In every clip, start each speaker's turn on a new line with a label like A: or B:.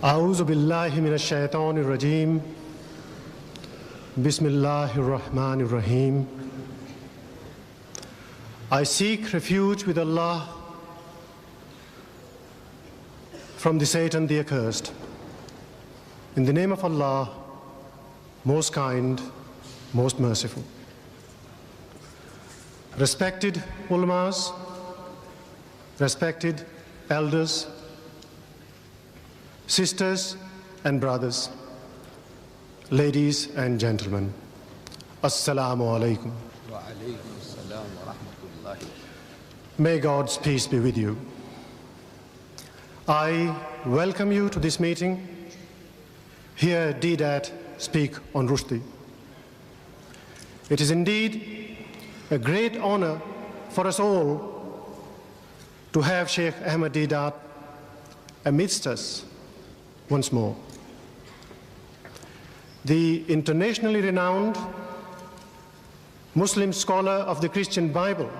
A: أعوذ بالله من الشيطان الرجيم بسم الله الرحمن الرحيم. I seek refuge with Allah from the Satan the accursed. In the name of Allah, most kind, most merciful. Respected ulamas, respected elders, sisters and brothers, ladies and gentlemen, Assalamu alaikum.
B: Wa alaikum assalam wa rahmatullahi.
A: May God's peace be with you. I welcome you to this meeting. Hear Deedat speak on Rushdie. It is indeed a great honor for us all to have Sheikh Ahmed Deedat amidst us once more. The internationally renowned Muslim scholar of the Christian Bible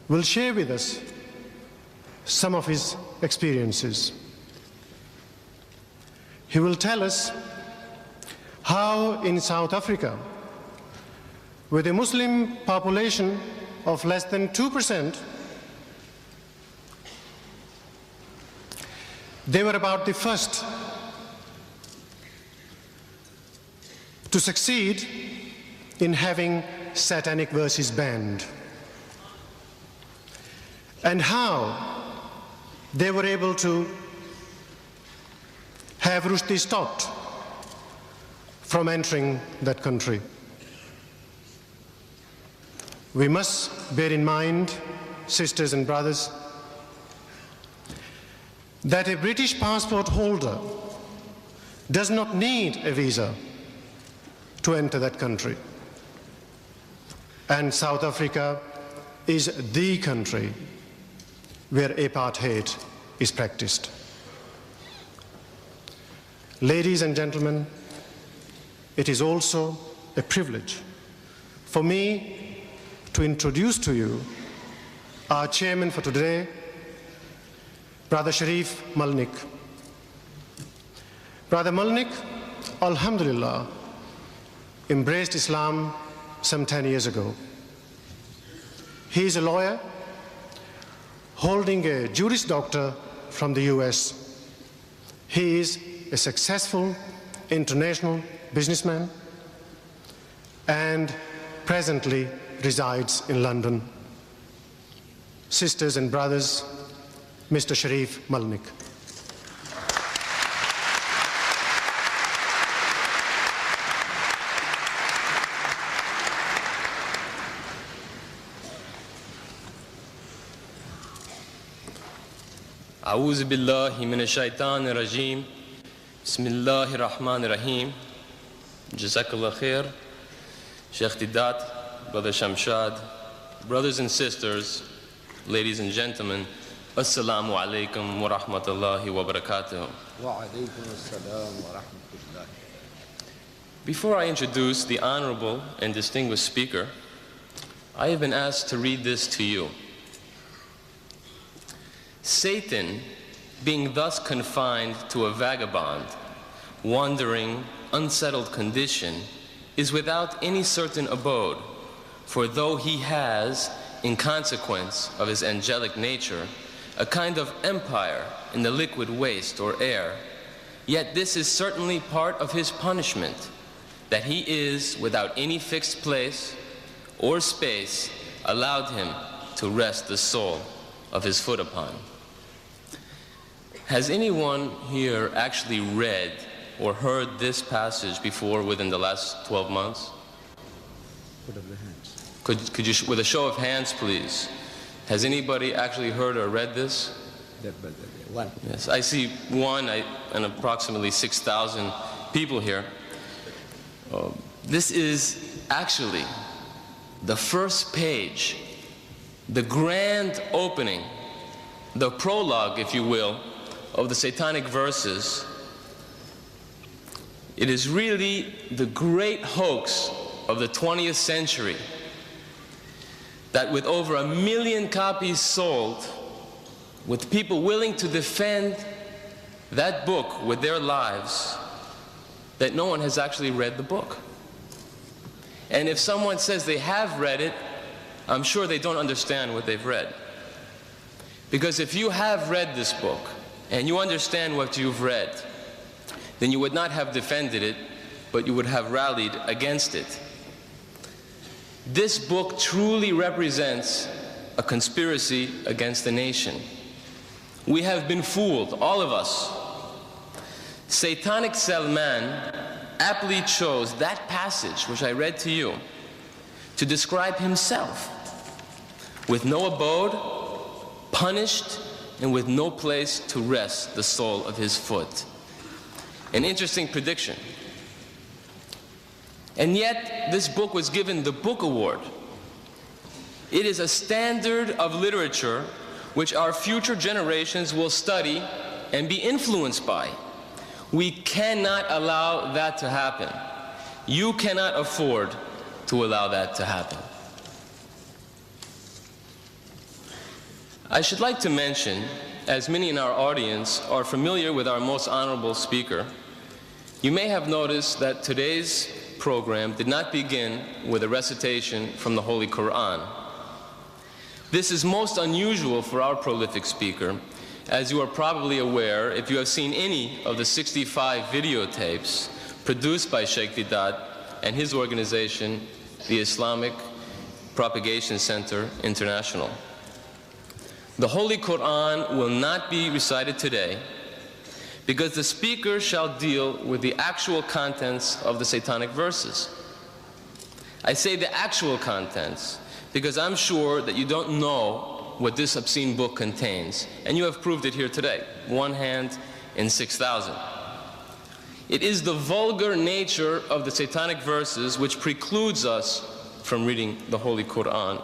A: will share with us some of his experiences. He will tell us how in South Africa, with a Muslim population of less than 2%, they were about the first to succeed in having satanic verses banned, and how they were able to have Rushdie stopped from entering that country. We must bear in mind, sisters and brothers, that a British passport holder does not need a visa to enter that country. And South Africa is the country where apartheid is practiced. Ladies and gentlemen, it is also a privilege for me to introduce to you our chairman for today, Brother Sharif Malnik. Brother Malnik, alhamdulillah, embraced Islam some 10 years ago. He is a lawyer holding a Juris Doctor from the US. He is a successful international businessman and presently resides in London. Sisters and brothers, Mr. Sharif Malnik.
C: أعوذ بالله من الشيطان الرجيم بسم الله الرحمن الرحيم. Jazakallah khair. Sheikh Deedat, Brother Shamshad, brothers and sisters, ladies and gentlemen, Assalamu alaikum wa rahmatullahi wa barakatuh.
B: Wa alaikum assalam wa rahmatullahi.
C: Before I introduce the honorable and distinguished speaker, I have been asked to read this to you. Satan, being thus confined to a vagabond, wandering, unsettled condition, is without any certain abode, for though he has, in consequence of his angelic nature, a kind of empire in the liquid waste or air, yet this is certainly part of his punishment, that he is, without any fixed place or space, allowed him to rest the sole of his foot upon. Has anyone here actually read or heard this passage before within the last 12 months?
B: Put up the hands.
C: Could you, with a show of hands, please, has anybody actually heard or read this?
B: One.
C: Yes, I see one and approximately 6,000 people here. This is actually the first page, the grand opening, the prologue, if you will, of the satanic verses. It is really the great hoax of the 20th century that with over 1 million copies sold, with people willing to defend that book with their lives that no one has actually read the book. And if someone says they have read it, I'm sure they don't understand what they've read. Because if you have read this book and you understand what you've read, then you would not have defended it, but you would have rallied against it. This book truly represents a conspiracy against the nation. We have been fooled, all of us. Satanic Salman aptly chose that passage, which I read to you, to describe himself with no abode, punished, and with no place to rest the sole of his foot. An interesting prediction. And yet, this book was given the Book Award. It is a standard of literature which our future generations will study and be influenced by. We cannot allow that to happen. You cannot afford to allow that to happen. I should like to mention, as many in our audience are familiar with our most honorable speaker, you may have noticed that today's program did not begin with a recitation from the Holy Quran. This is most unusual for our prolific speaker, as you are probably aware if you have seen any of the 65 videotapes produced by Sheikh Deidat and his organization, the Islamic Propagation Center International. The Holy Quran will not be recited today because the speaker shall deal with the actual contents of the satanic verses. I say the actual contents because I'm sure that you don't know what this obscene book contains, and you have proved it here today, one hand in 6,000. It is the vulgar nature of the satanic verses which precludes us from reading the Holy Quran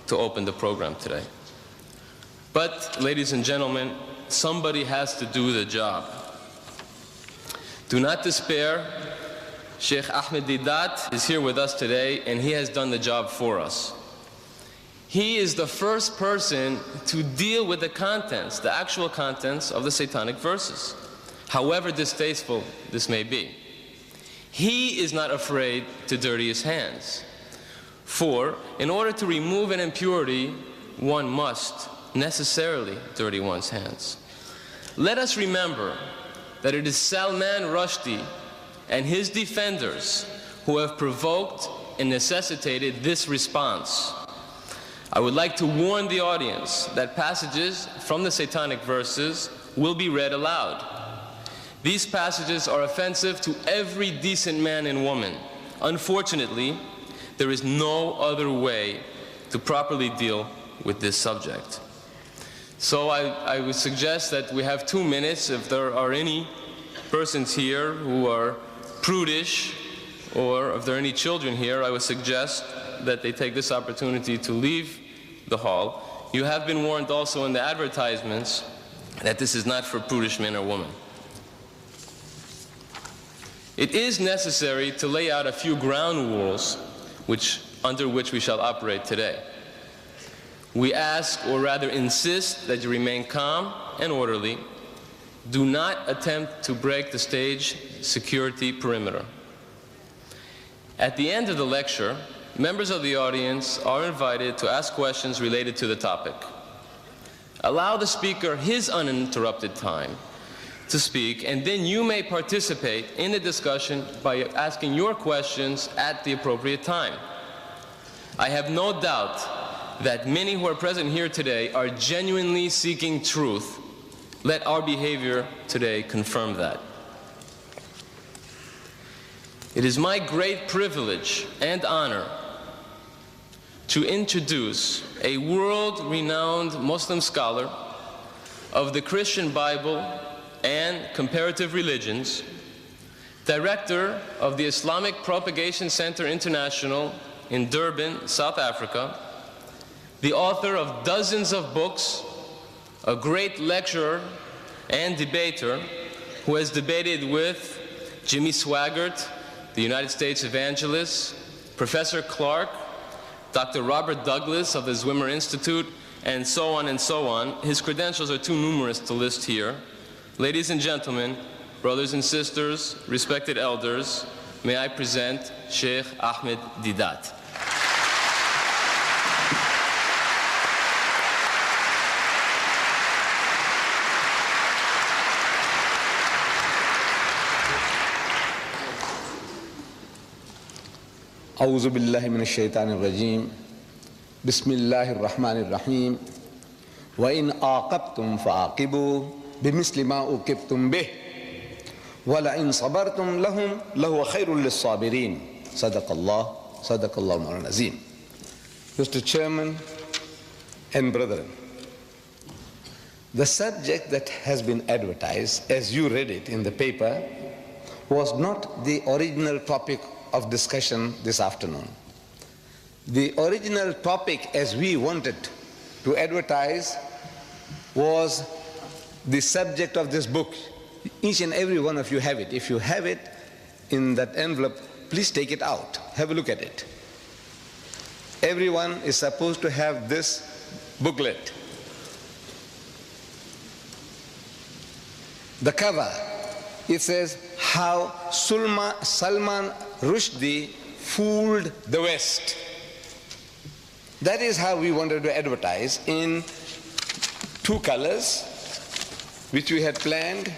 C: to open the program today. But, ladies and gentlemen, somebody has to do the job. Do not despair. Sheikh Ahmed Deidat is here with us today, and he has done the job for us. He is the first person to deal with the contents, the actual contents of the satanic verses, however distasteful this may be. He is not afraid to dirty his hands. For, in order to remove an impurity, one must necessarily dirty one's hands. Let us remember that it is Salman Rushdie and his defenders who have provoked and necessitated this response. I would like to warn the audience that passages from the satanic verses will be read aloud. These passages are offensive to every decent man and woman. Unfortunately, there is no other way to properly deal with this subject. So I would suggest that we have 2 minutes. If there are any persons here who are prudish, or if there are any children here, I would suggest that they take this opportunity to leave the hall. You have been warned also in the advertisements that this is not for prudish men or women. It is necessary to lay out a few ground rules under which we shall operate today. We ask, or rather insist, that you remain calm and orderly. Do not attempt to break the stage security perimeter. At the end of the lecture, members of the audience are invited to ask questions related to the topic. Allow the speaker his uninterrupted time to speak, and then you may participate in the discussion by asking your questions at the appropriate time. I have no doubt that many who are present here today are genuinely seeking truth. Let our behavior today confirm that. It is my great privilege and honor to introduce a world-renowned Muslim scholar of the Christian Bible and comparative religions, director of the Islamic Propagation Center International in Durban, South Africa, the author of dozens of books, a great lecturer and debater who has debated with Jimmy Swaggart, the United States evangelist, Professor Clark, Dr. Robert Douglas of the Zwimmer Institute, and so on and so on. His credentials are too numerous to list here. Ladies and gentlemen, brothers and sisters, respected elders, may I present Sheikh Ahmed Deedat.
B: أعوذ بالله من الشيطان الرجيم بسم الله الرحمن الرحيم وإن عاقبتم فعاقبوا بمثل ما عوقبتم به ولئن صبرتم لهو خير للصابرين صدق الله مولانا العظيم. Mr. Chairman and brethren, the subject that has been advertised, as you read it in the paper, was not the original topic of discussion this afternoon. The original topic, as we wanted to advertise, was the subject of this book. Each and every one of you have it. If you have it in that envelope, please take it out. Have a look at it. Everyone is supposed to have this booklet. The cover, it says, How Salman Rushdie Fooled the West. That is how we wanted to advertise, in two colors, which we had planned.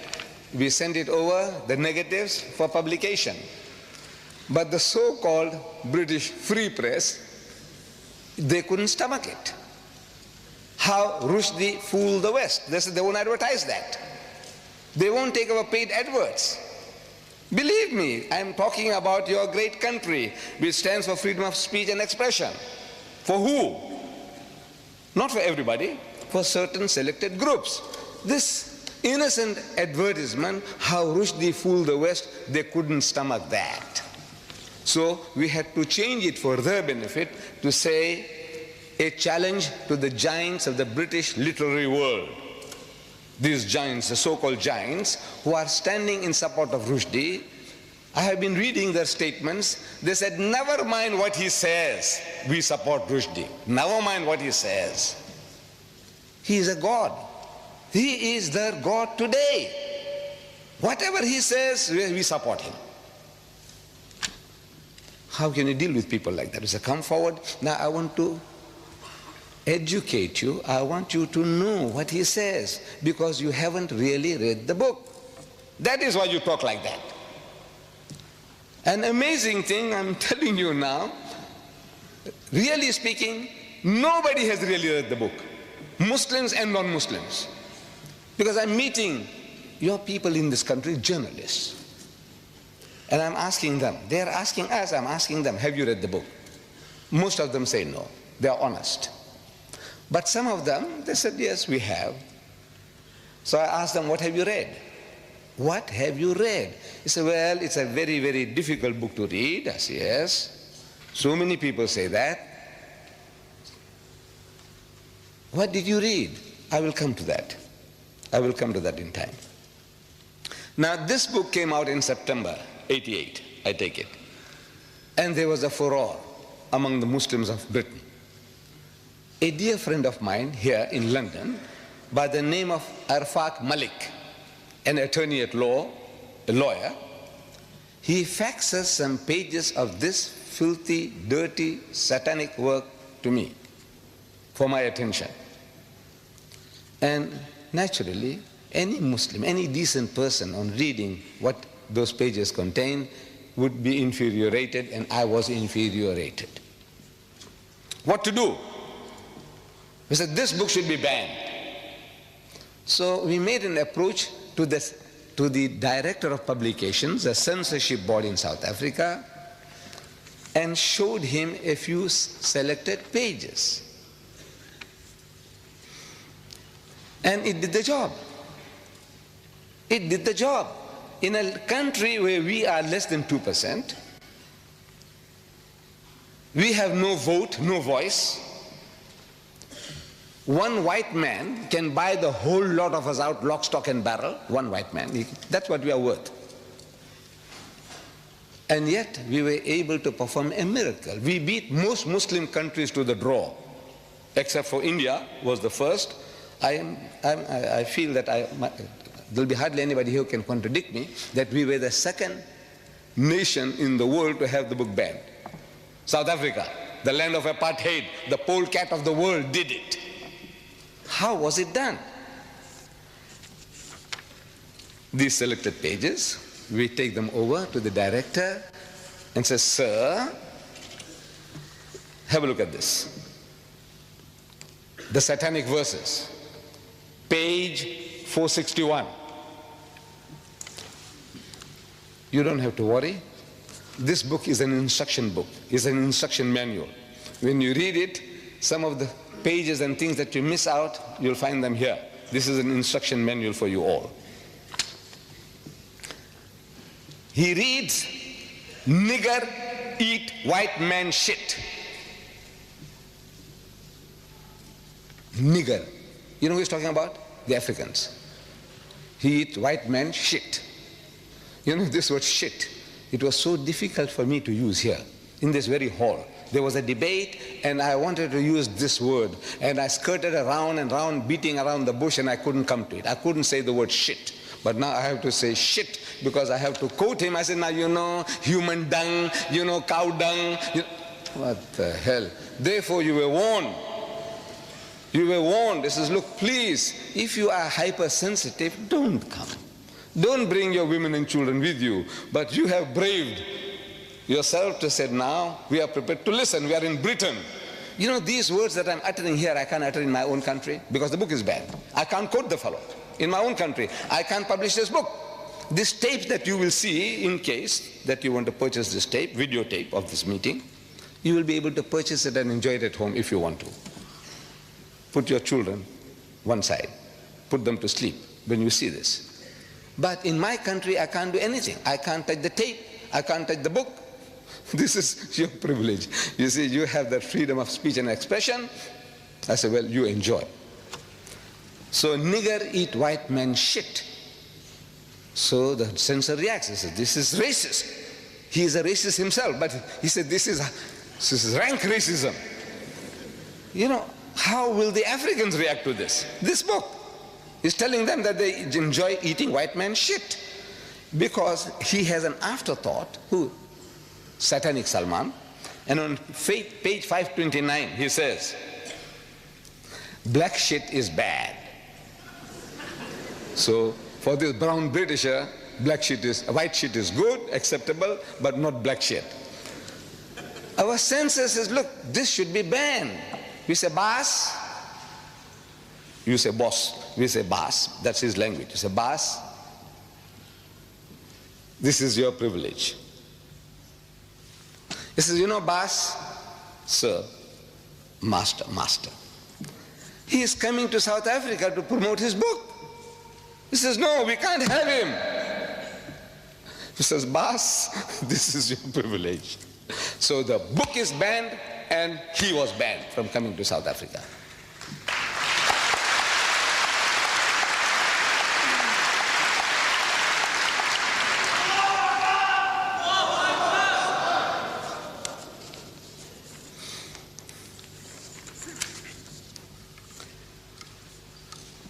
B: We sent it over, the negatives, for publication. But the so-called British Free Press, they couldn't stomach it. How Rushdie fooled the West. They won't advertise that. They won't take our paid adverts. Believe me, I'm talking about your great country, which stands for freedom of speech and expression. For who? Not for everybody, for certain selected groups. This innocent advertisement, how Rushdie fooled the West, they couldn't stomach that. So we had to change it for their benefit to say, a challenge to the giants of the British literary world. These giants, the so-called giants, who are standing in support of Rushdie, I have been reading their statements. They said, never mind what he says, we support Rushdie. Never mind what he says. He is a god. He is their god today. Whatever he says, we support him. How can you deal with people like that? You say, come forward. Now I want to educate you. I want you to know what he says, because you haven't really read the book. That is why you talk like that. An amazing thing, I'm telling you now, really speaking, nobody has really read the book, Muslims and non-Muslims. Because I'm meeting your people in this country, journalists, and I'm asking them, they're asking us, I'm asking them, have you read the book? Most of them say no, they're honest. But some of them, they said, yes, we have. So I asked them, what have you read? What have you read? He said, well, it's a very, very difficult book to read. I said, yes. So many people say that. What did you read? I will come to that. I will come to that in time. Now, this book came out in September 88, I take it. And there was a furore among the Muslims of Britain. A dear friend of mine here in London, by the name of Arfaq Malik, an attorney at law, a lawyer, he faxes some pages of this filthy, dirty, satanic work to me for my attention. And naturally, any Muslim, any decent person on reading what those pages contain would be infuriated, and I was infuriated. What to do? We said, this book should be banned. So we made an approach to the director of publications, the censorship board in South Africa, and showed him a few selected pages. And it did the job. It did the job. In a country where we are less than 2%, we have no vote, no voice. One white man can buy the whole lot of us out, lock, stock, and barrel. One white man. That's what we are worth. And yet, we were able to perform a miracle. We beat most Muslim countries to the draw, except for India was the first. I feel that there'll be hardly anybody here who can contradict me, that we were the second nation in the world to have the book banned. South Africa, the land of apartheid, the polecat of the world, did it. How was it done? These selected pages, we take them over to the director and say, sir, have a look at this. The Satanic Verses, page 461. You don't have to worry. This book is an instruction book, is an instruction manual. When you read it, some of the pages and things that you miss out, you'll find them here. This is an instruction manual for you all. He reads, nigger eat white man shit. Nigger. You know who he's talking about? The Africans. He eat white man shit. You know this word shit. It was so difficult for me to use here, in this very hall. There was a debate and I wanted to use this word and I skirted around and around, beating around the bush, and I couldn't come to it. I couldn't say the word shit. But now I have to say shit because I have to quote him. I said, now you know, human dung, you know, cow dung. What the hell? Therefore you were warned. You were warned. This is, look, please, if you are hypersensitive, don't come. Don't bring your women and children with you. But you have braved yourself to say, now we are prepared to listen. We are in Britain. You know, these words that I'm uttering here, I can't utter in my own country because the book is banned. I can't quote the fellow. In my own country, I can't publish this book. This tape that you will see, in case that you want to purchase this tape, videotape of this meeting, you will be able to purchase it and enjoy it at home if you want to. Put your children one side. Put them to sleep when you see this. But in my country, I can't do anything. I can't touch the tape. I can't touch the book. This is your privilege. You see, you have that freedom of speech and expression. I say, well, you enjoy. So nigger eat white man shit. So the censor reacts. He says, this is racist. He is a racist himself, but he said, this is rank racism. You know, how will the Africans react to this? This book is telling them that they enjoy eating white man shit. Because he has an afterthought, who? Satanic Salman. And on page 529, he says, black shit is bad. So for this brown Britisher, white shit is good, acceptable, but not black shit. Our censor says, look, this should be banned. We say boss, you say boss, we say boss, that's his language. You say boss, this is your privilege. He says, you know, boss, sir, master, master. He is coming to South Africa to promote his book. He says, no, we can't have him. He says, boss, this is your privilege. So the book is banned and he was banned from coming to South Africa.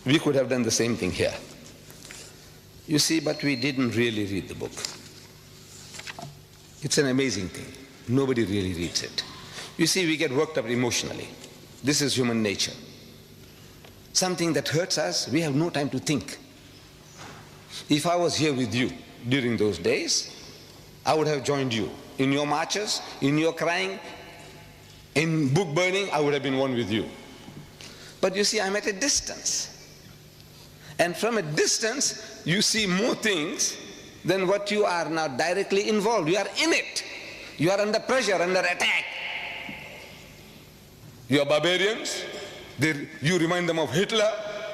B: We could have done the same thing here. You see, but we didn't really read the book. It's an amazing thing. Nobody really reads it. You see, we get worked up emotionally. This is human nature. Something that hurts us, we have no time to think. If I was here with you during those days, I would have joined you. In your marches, in your crying, in book burning, I would have been one with you. But you see, I'm at a distance. And from a distance, you see more things than what you are now directly involved. You are in it. You are under pressure, under attack. You are barbarians. You remind them of Hitler.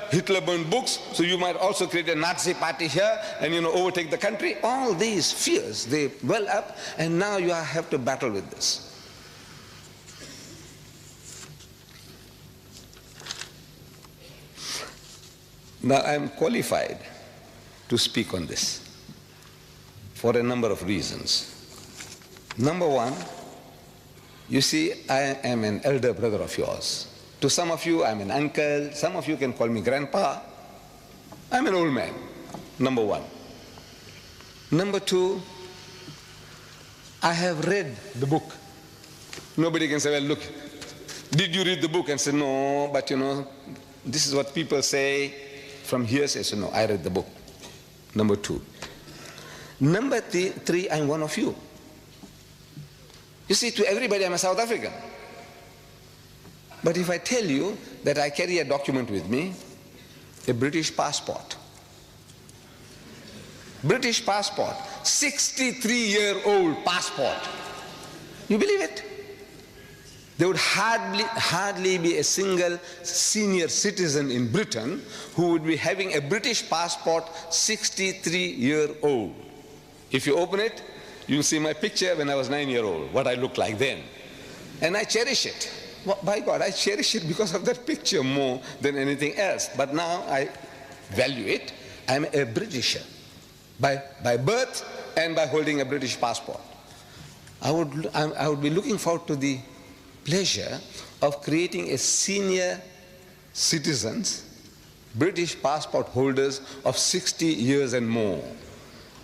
B: Hitler burned books, so you might also create a Nazi party here and, you know, overtake the country. All these fears, they well up, and now you have to battle with this. Now I am qualified to speak on this for a number of reasons. Number one, you see, I am an elder brother of yours. To some of you, I'm an uncle. Some of you can call me grandpa. I'm an old man. number one. Number two, I have read the book. Nobody can say, well, look, did you read the book? And say, no, but this is what people say from hearsay. So no, I read the book. Number two. Number three, I'm one of you. You see, to everybody, I'm a South African. But if I tell you that I carry a document with me, a British passport, 63-year-old passport, you believe it? There would hardly be a single senior citizen in Britain who would be having a British passport 63-year-old. If you open it, you'll see my picture when I was 9-year-old, what I looked like then. And I cherish it. Well, by God, I cherish it because of that picture more than anything else. But now I value it. I'm a Britisher by birth and by holding a British passport. I would be looking forward to the pleasure of creating a senior citizens, British passport holders of 60 years and more.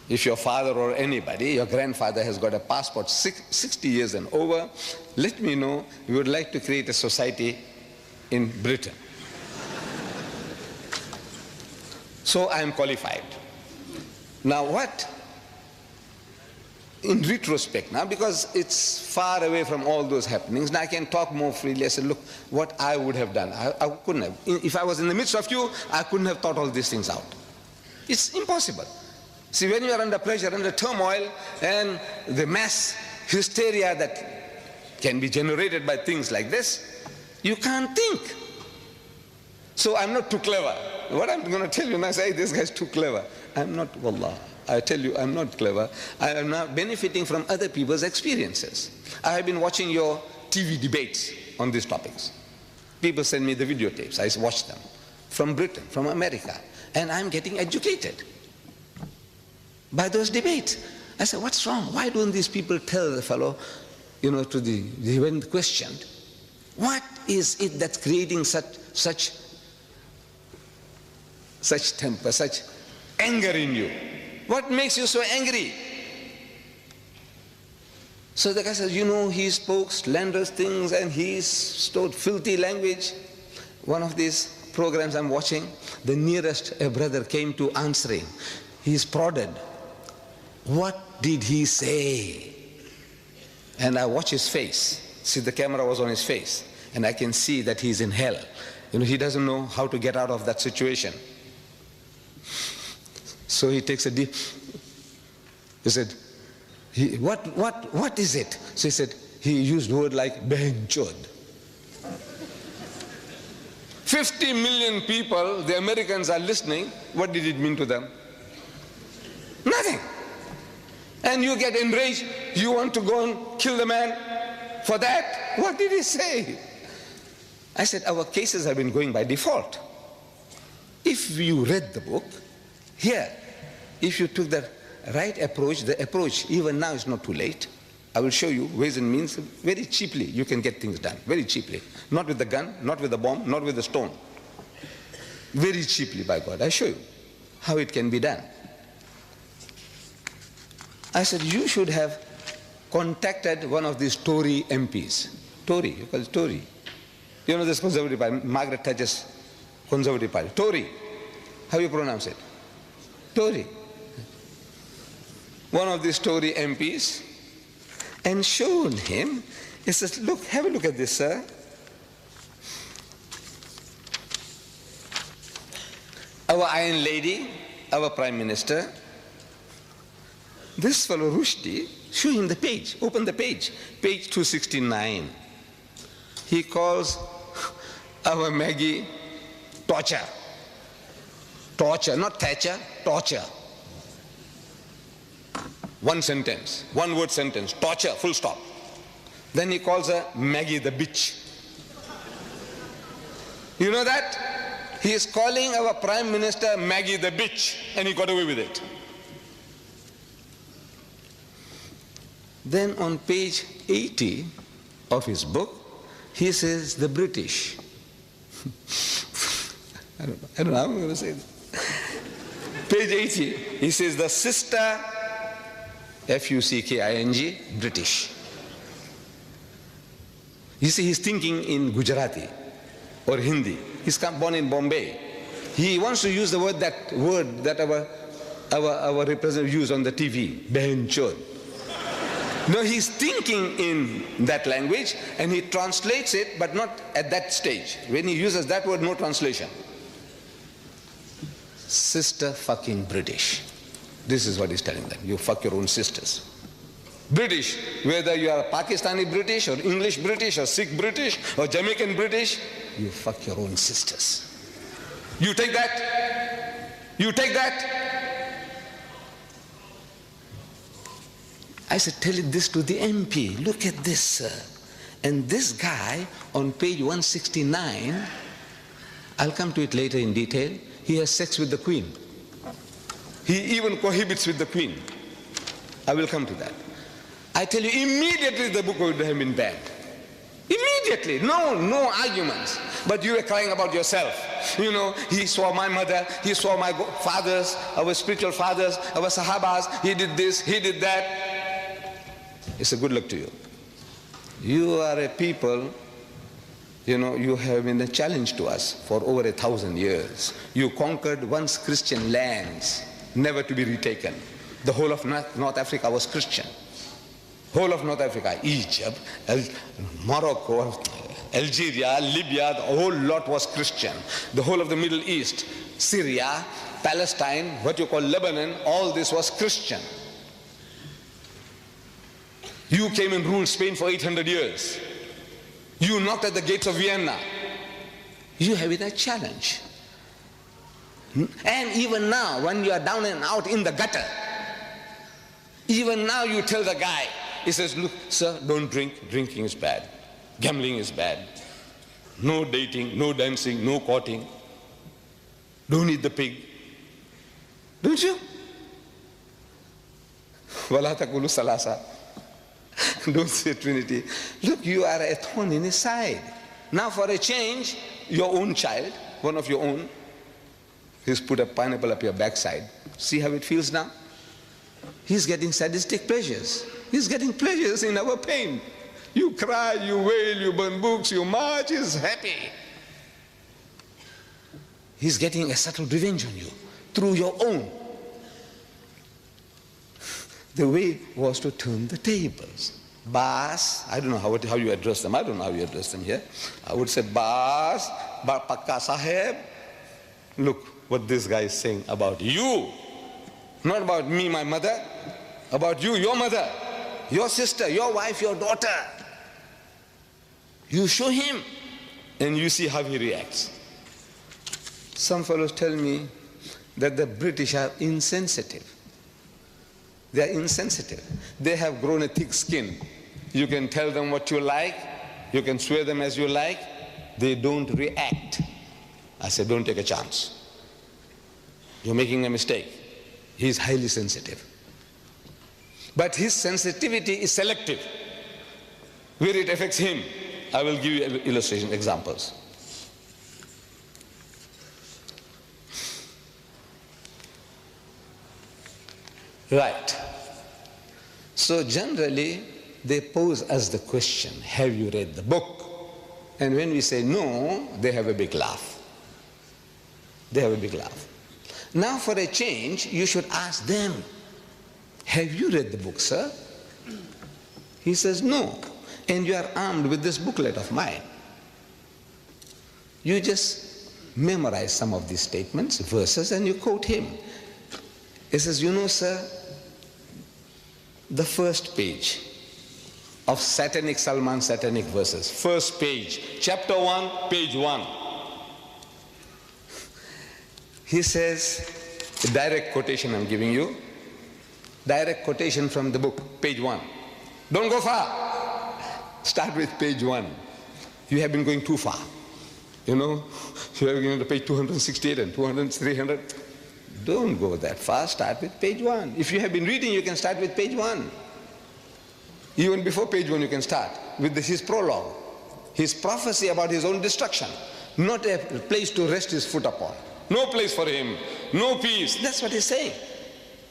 B: If your father or anybody, your grandfather has got a passport 60 years and over, let me know. We would like to create a society in Britain. So I am qualified. Now what? In retrospect now, because it's far away from all those happenings, now I can talk more freely. I said, look, what I would have done. I couldn't have. If I was in the midst of you, I couldn't have thought all these things out. It's impossible. See, when you are under pressure, under turmoil, and the mass hysteria that can be generated by things like this, you can't think. So I'm not too clever. What I'm going to tell you now, say, this guy's too clever. I'm not, wallah. I tell you, I'm not clever. I am now benefiting from other people's experiences. I have been watching your TV debates on these topics. People send me the videotapes. I watch them. From Britain, from America. And I'm getting educated by those debates. I said, what's wrong? Why don't these people tell the fellow, when questioned, what is it that's creating such temper, such anger in you? What makes you so angry? So the guy says, he spoke slanderous things and he stored filthy language. One of these programs I'm watching, the nearest a brother came to answering. He's prodded. What did he say? And I watch his face. See, the camera was on his face. And I can see that he's in hell. He doesn't know how to get out of that situation. So he takes a deep, he said, what is it? So he said, he used a word like benchod. 50 million people, the Americans are listening. What did it mean to them? Nothing. And you get enraged. You want to go and kill the man for that? What did he say? I said, our cases have been going by default. If you read the book, here, if you took the right approach, the approach even now is not too late. I will show you ways and means. Very cheaply you can get things done, very cheaply. Not with the gun, not with the bomb, not with the stone. Very cheaply, by God. I show you how it can be done. I said, you should have contacted one of these Tory MPs. Tory, you call it Tory. This Conservative Party, Margaret Thatcher's Conservative Party. Tory. How you pronounce it? Tory. One of these Tory MPs, and showed him, he says, look, have a look at this, sir. Our Iron Lady, our Prime Minister, this fellow Rushdie, show him the page, open the page 269. He calls our Maggie torture. Torture, not Thatcher, torture. One sentence, one word sentence, torture, full stop. Then he calls her Maggie the bitch. You know that? He is calling our Prime Minister Maggie the bitch, and he got away with it. Then on page 80 of his book, he says the British. I don't know how I'm going to say this. Page 80, he says the sister, F-U-C-K-I-N-G, British. You see, he's thinking in Gujarati or Hindi. He's born in Bombay. He wants to use the word that our representative used on the TV, Behin Chod. No, he's thinking in that language and he translates it, but not at that stage. When he uses that word, no translation. Sister fucking British. This is what he's telling them. You fuck your own sisters. British, whether you are Pakistani British or English British or Sikh British or Jamaican British, you fuck your own sisters. You take that? You take that? I said, tell this to the MP. Look at this, sir. And this guy on page 169, I'll come to it later in detail, he has sex with the Queen. He even cohabits with the Queen. I will come to that. I tell you, immediately the book would have been banned. Immediately, no arguments. But you were crying about yourself. You know, he saw my mother, he saw my fathers, our spiritual fathers, our Sahabas, he did this, he did that. It's a good luck to you. You are a people, you know, you have been a challenge to us for over 1,000 years. You conquered once Christian lands, never to be retaken. The whole of North Africa was Christian. Whole of North Africa, Egypt, Morocco, Algeria, Libya, the whole lot was Christian. The whole of the Middle East, Syria, Palestine, what you call Lebanon, all this was Christian. You came and ruled Spain for 800 years. You knocked at the gates of Vienna. You have it a challenge. And even now, when you are down and out in the gutter, even now you tell the guy, he says, look, sir, don't drink. Drinking is bad. Gambling is bad. No dating, no dancing, no courting. Don't eat the pig. Don't you? Wala taqulu salasa. Don't say Trinity. Look, you are a thorn in his side. Now for a change, your own child, one of your own, he's put a pineapple up your backside. See how it feels now? He's getting sadistic pleasures. He's getting pleasures in our pain. You cry, you wail, you burn books, you march, he's happy. He's getting a subtle revenge on you through your own. The way was to turn the tables. Bas, I don't know how you address them. I don't know how you address them here. I would say, Bas, Pakka Saheb, look what this guy is saying about you. Not about me, my mother, about you, your mother, your sister, your wife, your daughter. You show him and you see how he reacts. Some fellows tell me that the British are insensitive. They are insensitive. They have grown a thick skin. You can tell them what you like. You can swear them as you like. They don't react. I said, don't take a chance. You're making a mistake. He's highly sensitive. But his sensitivity is selective. Where it affects him, I will give you illustration, examples. Right. So generally, they pose us the question, have you read the book? And when we say no, they have a big laugh. They have a big laugh. Now for a change, you should ask them, have you read the book, sir? He says, no. And you are armed with this booklet of mine. You just memorize some of these statements, verses, and you quote him. He says, you know, sir, the first page of Salman satanic verses, first page, chapter 1, page 1. He says, a direct quotation I'm giving you, direct quotation from the book, page 1. Don't go far. Start with page 1. You have been going too far. You know, you have been to page 268 and 300. Don't go that far. Start with page 1. If you have been reading, you can start with page 1. Even before page 1, you can start with his prologue, his prophecy about his own destruction, not a place to rest his foot upon. No place for him. No peace. That's what he's saying.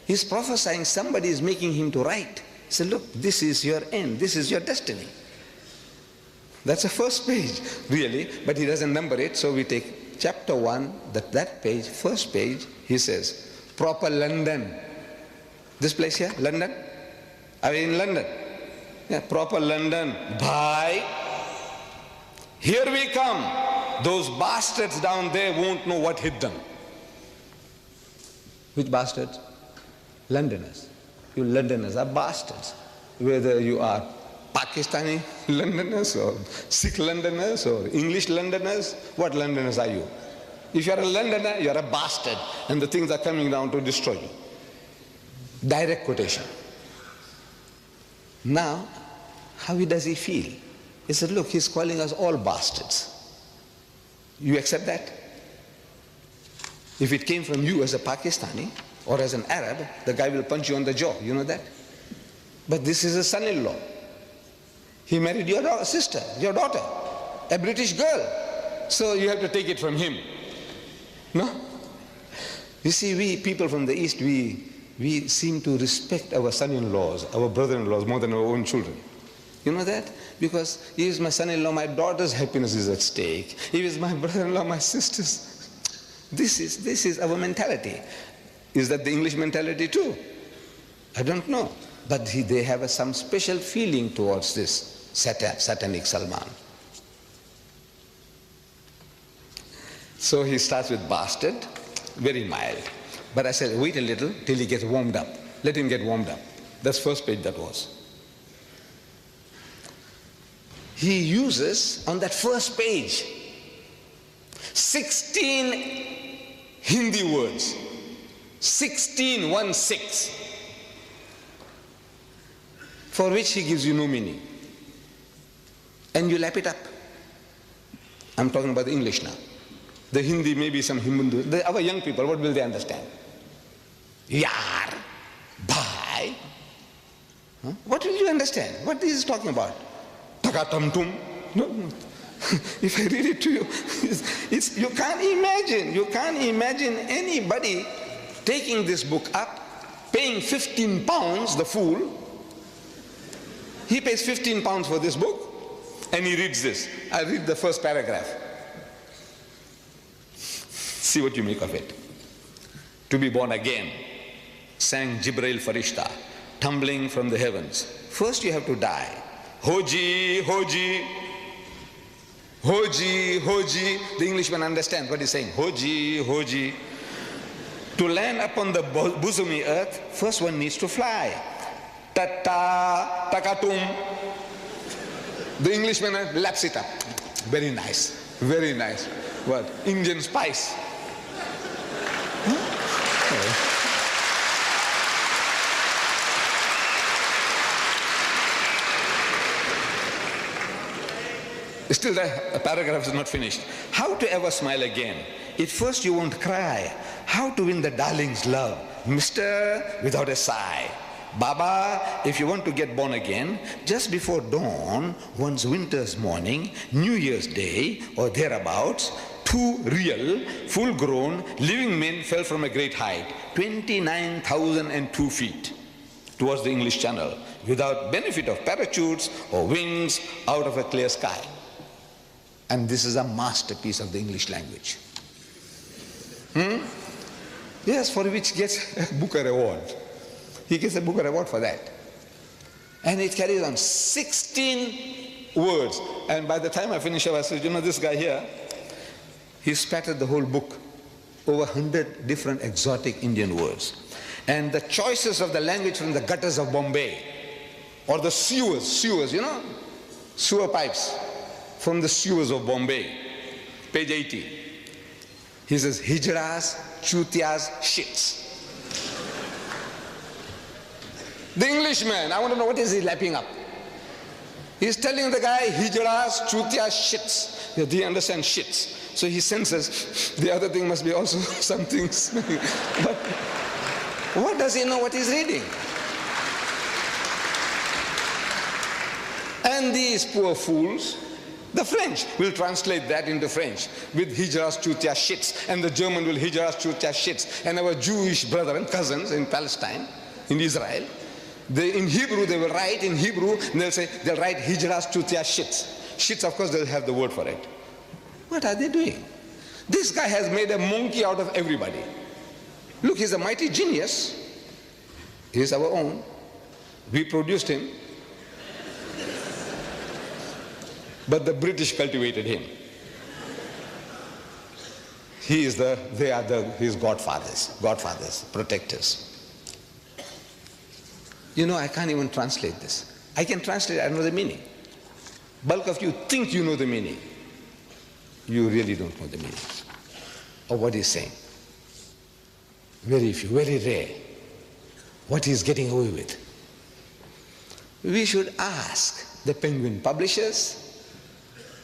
B: He's prophesying somebody is making him to write. He said, look, this is your end. This is your destiny. That's the first page, really, but he doesn't number it, so we take chapter 1, that page, first page, he says, proper London. This place here, London? Are we in London? Yeah, proper London. Bye. Here we come. Those bastards down there won't know what hit them. Which bastards? Londoners. You Londoners are bastards. Whether you are Pakistani Londoners or Sikh Londoners or English Londoners, what Londoners are you? If you are a Londoner, you are a bastard, and the things are coming down to destroy you. Direct quotation. Now, how does he feel? He said, look, he's calling us all bastards. You accept that? If it came from you as a Pakistani or as an Arab, the guy will punch you on the jaw, you know that? But this is a son-in-law. He married your sister, your daughter, a British girl. So you have to take it from him. No? You see, we people from the East, we seem to respect our son-in-laws, our brother-in-laws more than our own children. You know that? Because he is my son-in-law, my daughter's happiness is at stake. He is my brother-in-law, my sister's. This is our mentality. Is that the English mentality too? I don't know. But they have some special feeling towards this satanic Salman. So he starts with bastard, very mild. But I said, wait a little till he gets warmed up. Let him get warmed up. That's first page that was. He uses, on that first page, 16 Hindi words. 16, 1-6. For which he gives you no meaning. And you lap it up. I'm talking about the English now. The Hindi, maybe some Hindu. Our young people, what will they understand? Yar, bhai. Huh? What will you understand? What is he talking about? Takatamtum. No. If I read it to you, you can't imagine anybody taking this book up, paying 15 pounds, the fool. He pays 15 pounds for this book, and he reads this. I read the first paragraph. See what you make of it. To be born again, sang Jibreel Farishta, tumbling from the heavens. First you have to die. Hoji, hoji, hoji, hoji. The Englishman understands what he's saying. Hoji, hoji. To land upon the bosomy earth, first one needs to fly. Tata, takatum. The Englishman laps it up. Very nice, very nice. What? Indian spice. Still the paragraph is not finished. How to ever smile again? At first you won't cry. How to win the darling's love? Mister, without a sigh. Baba, if you want to get born again, just before dawn, one's winter's morning, New Year's Day, or thereabouts, 2 real, full-grown, living men fell from a great height, 29,002 feet, towards the English Channel, without benefit of parachutes or wings, out of a clear sky. And this is a masterpiece of the English language. Yes, for which he gets a Booker Award. He gets a Booker Award for that. And it carries on 16 words. And by the time I finish up, I said, you know, this guy here, he spattered the whole book, over 100 different exotic Indian words. And the choices of the language from the gutters of Bombay, or the sewers, you know, sewer pipes from the sewers of Bombay. Page 80. He says, hijras, chutias, shits. The Englishman, I want to know what is he lapping up. He's telling the guy, hijras, chutias, shits. Yeah, he understands shits. So he senses the other thing must be also something smelling. But what does he know what he's reading? And these poor fools, The French will translate that into French with Hijras Chutia Shits, and the German will Hijras Chutia Shits. And our Jewish brethren, cousins in Palestine, in Israel, in Hebrew they will write in Hebrew, and they'll write Hijras Chutia Shits. Shits, of course, they'll have the word for it. What are they doing? This guy has made a monkey out of everybody. Look, he's a mighty genius. He's our own. We produced him. But the British cultivated him. They are his godfathers, protectors. You know, I can't even translate this. I can translate, I know the meaning. Bulk of you think you know the meaning. You really don't know the meaning of what he's saying. Very few, very rare. What he's getting away with. We should ask the Penguin publishers,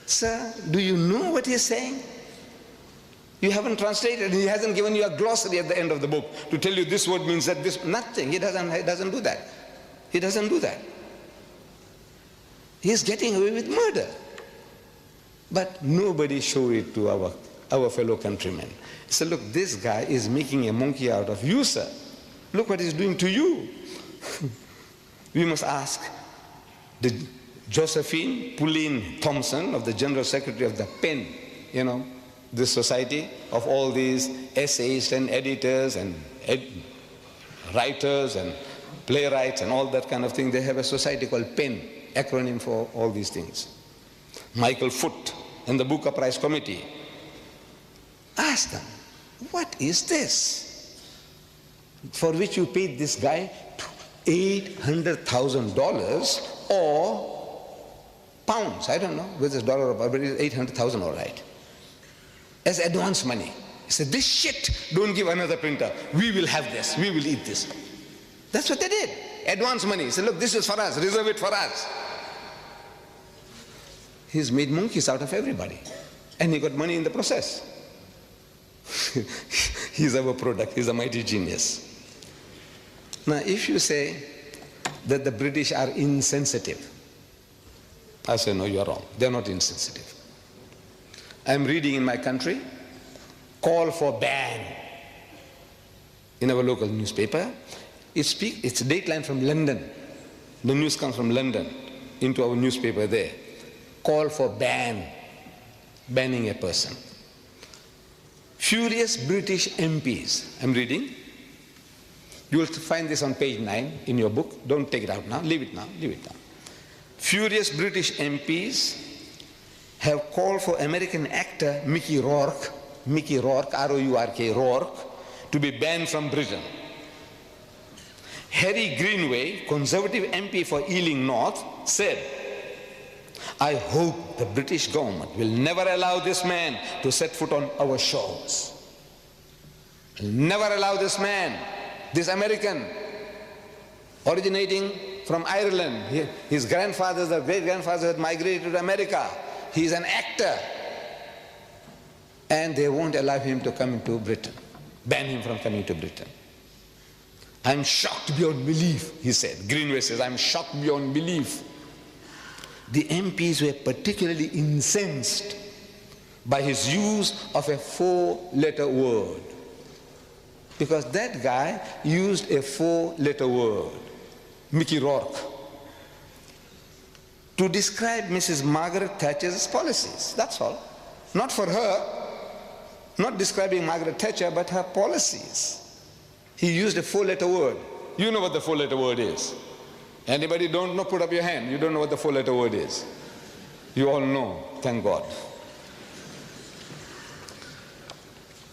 B: sir, do you know what he's saying? You haven't translated, he hasn't given you a glossary at the end of the book to tell you this word means that, this, nothing. He doesn't do that. He doesn't do that. He's getting away with murder. But nobody showed it to our fellow countrymen. So look, this guy is making a monkey out of you, sir. Look what he's doing to you. We must ask the Josephine Pauline Thompson of the General Secretary of the PEN, you know, this society of all these essayists and editors and writers and playwrights and all that kind of thing. They have a society called PEN, acronym for all these things. Michael Foote and the Booker Prize Committee. Ask them, what is this? For which you paid this guy $800,000 or pounds, I don't know whether it's dollar or pound, but it's 800,000 all right, as advance money. He said, this shit, don't give another printer. We will have this, we will eat this. That's what they did, advance money. He said, look, this is for us, reserve it for us. He's made monkeys out of everybody. And he got money in the process. He's our product, he's a mighty genius. Now, if you say that the British are insensitive, I say, no, you're wrong. They're not insensitive. I'm reading in my country, call for ban in our local newspaper. It's a dateline from London. The news comes from London into our newspaper there. Call for banning a person. Furious British MPs, I'm reading. You will find this on page 9 in your book. Don't take it out now, leave it now, leave it now. Furious British MPs have called for American actor Mickey Rourke, R-O-U-R-K, Rourke, to be banned from Britain. Harry Greenway, Conservative MP for Ealing North, said, I hope the British government will never allow this man to set foot on our shores. Never allow this man, this American, originating from Ireland. His grandfathers, their great-grandfathers had migrated to America. He's an actor. And they won't allow him to come into Britain, ban him from coming to Britain. I'm shocked beyond belief, he said. Greenway says, I'm shocked beyond belief. The MPs were particularly incensed by his use of a 4-letter word. Because that guy used a 4-letter word, Mickey Rourke, to describe Mrs. Margaret Thatcher's policies. That's all. Not for her, not describing Margaret Thatcher, but her policies. He used a 4-letter word. You know what the 4-letter word is. Anybody don't know, put up your hand. You don't know what the 4-letter word is. You all know, thank God.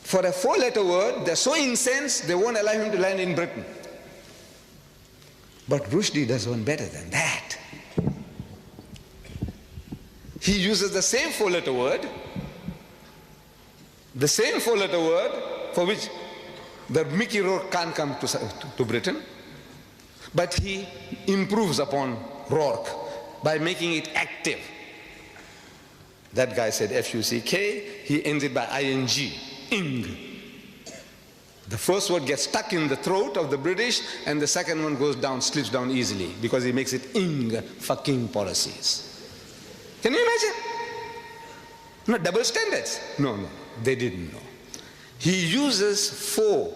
B: For a 4-letter word, they're so incensed, they won't allow him to land in Britain. But Rushdie does one better than that. He uses the same 4-letter word, for which the Mickey Rourke can't come to Britain, but he improves upon Rourke by making it active. That guy said F-U-C-K, he ends it by I-N-G, ing. The first word gets stuck in the throat of the British, and the second one goes down, slips down easily, because he makes it ing, fucking policies. Can you imagine? No, double standards. No, they didn't know. He uses 4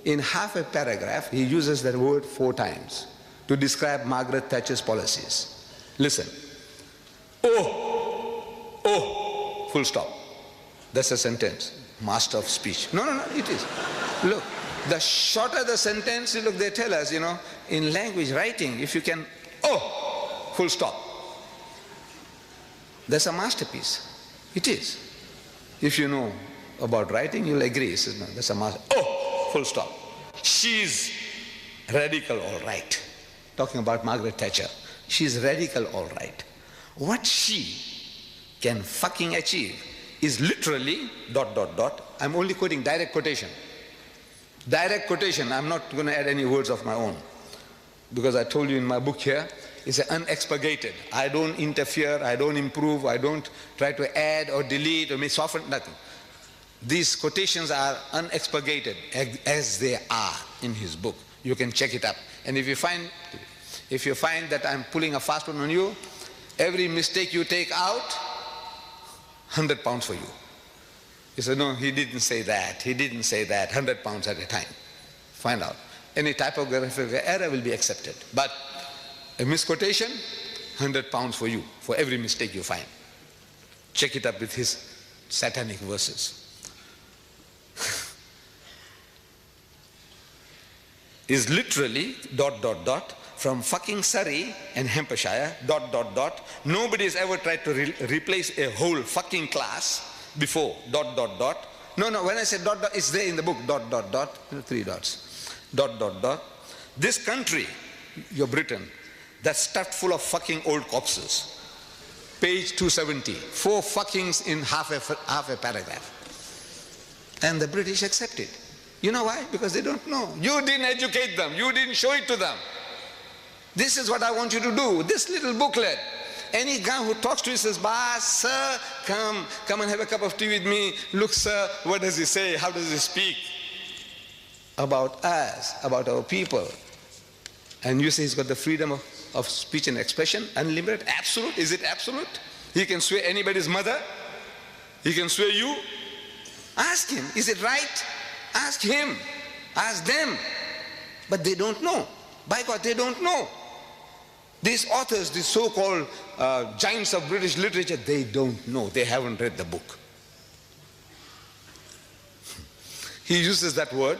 B: in half a paragraph. He uses that word 4 times to describe Margaret Thatcher's policies. Listen. Oh, full stop. That's a sentence. Master of speech. No, it is. Look, the shorter the sentence, look, they tell us, in language writing, if you can, full stop. That's a masterpiece. It is. If you know about writing, you'll agree. He says, no, that's a master. Full stop. She's radical, all right. Talking about Margaret Thatcher. She's radical, all right. What she can fucking achieve is literally ... I'm only quoting direct quotation. Direct quotation. I'm not going to add any words of my own. Because I told you in my book here, it's unexpurgated. I don't interfere, I don't improve, I don't try to add or delete or soften, nothing. These quotations are unexpurgated as they are in his book. You can check it up. And if you find that I'm pulling a fast one on you, every mistake you take out, £100 for you. He said, no, he didn't say that, £100 at a time. Find out. Any typographical error will be accepted. But a misquotation, £100 for you, for every mistake you find. Check it up with his satanic verses. Is literally ... from fucking Surrey and Hampshire ... Nobody has ever tried to replace a whole fucking class before ... No, when I say ... it's there in the book ... 3 dots. ... This country, your Britain, that's stuffed full of fucking old corpses. Page 270. 4 fuckings in half a paragraph. And the British accept it. You know why? Because they don't know. You didn't educate them. You didn't show it to them. This is what I want you to do. This little booklet. Any guy who talks to you says, "Boss, sir, come and have a cup of tea with me. Look, sir, what does he say? How does he speak?" About us, about our people. And you say he's got the freedom of speech and expression, unlimited, absolute. Is it absolute? He can swear anybody's mother. He can swear you. Ask him, is it right? Ask him. Ask them. But they don't know. By God, they don't know. These authors, these so-called giants of British literature, they don't know. They haven't read the book. He uses that word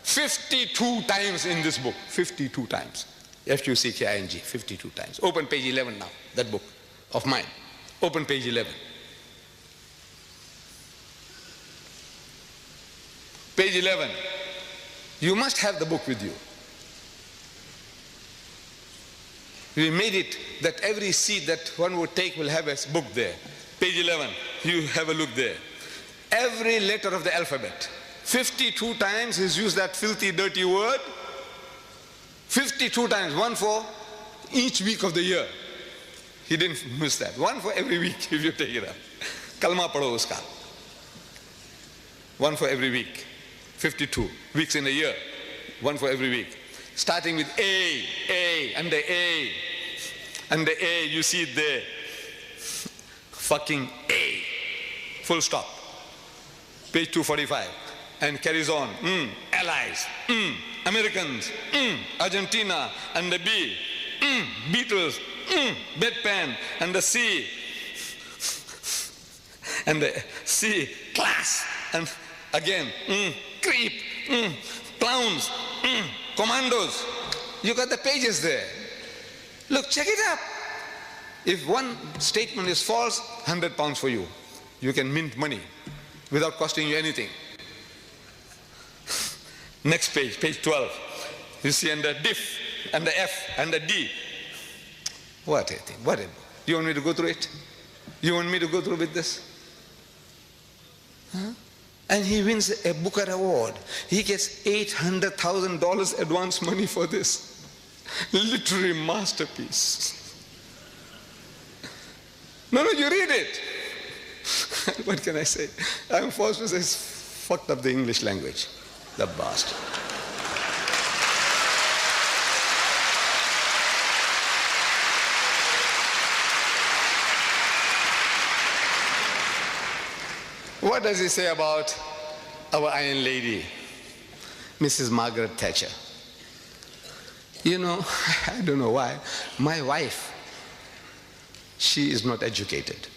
B: 52 times in this book. 52 times. F-U-C-K-I-N-G, 52 times. Open page 11 now, that book of mine. Open page 11. Page 11. You must have the book with you. We made it that every seat that one would take will have a book there. Page 11. You have a look there. Every letter of the alphabet. 52 times he's used that filthy, dirty word. 52 times. One for each week of the year. He didn't miss that. One for every week if you take it up. Kalma padho uska. One for every week. 52 weeks in a year. One for every week. Starting with A, under A. Under A, you see it there. Fucking A. Full stop. Page 245. And carries on. Allies. Americans. Argentina. Under B. Beatles. Bedpan. Under C. And the C. Class. And again. Creep. Clowns. Commandos. You got the pages there. Look, check it up. If one statement is false, £100 for you. You can mint money without costing you anything. Next page, page 12. You see under diff, under F, under D. What a thing, what a... You want me to go through it? You want me to go through with this? Huh? And he wins a Booker Award. He gets $800,000 advance money for this. Literary masterpiece. No, you read it. What can I say? I'm forced to say it's fucked up the English language. The bastard. What does he say about our Iron Lady, Mrs. Margaret Thatcher? You know, I don't know why. My wife, she is not educated.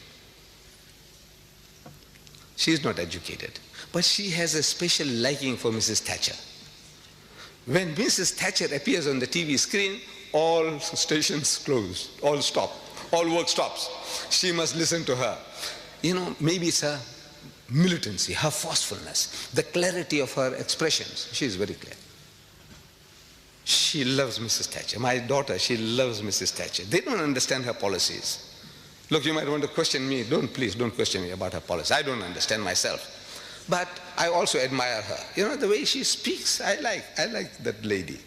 B: She is not educated. But she has a special liking for Mrs. Thatcher. When Mrs. Thatcher appears on the TV screen, all stations close, all stop, all work stops. She must listen to her. You know, maybe it's her militancy, her forcefulness, the clarity of her expressions. She is very clear. She loves Mrs. Thatcher. My daughter, she loves Mrs. Thatcher. They don't understand her policies. Look, you might want to question me. Please don't question me about her policy. I don't understand myself. But I also admire her. You know, the way she speaks, I like that lady.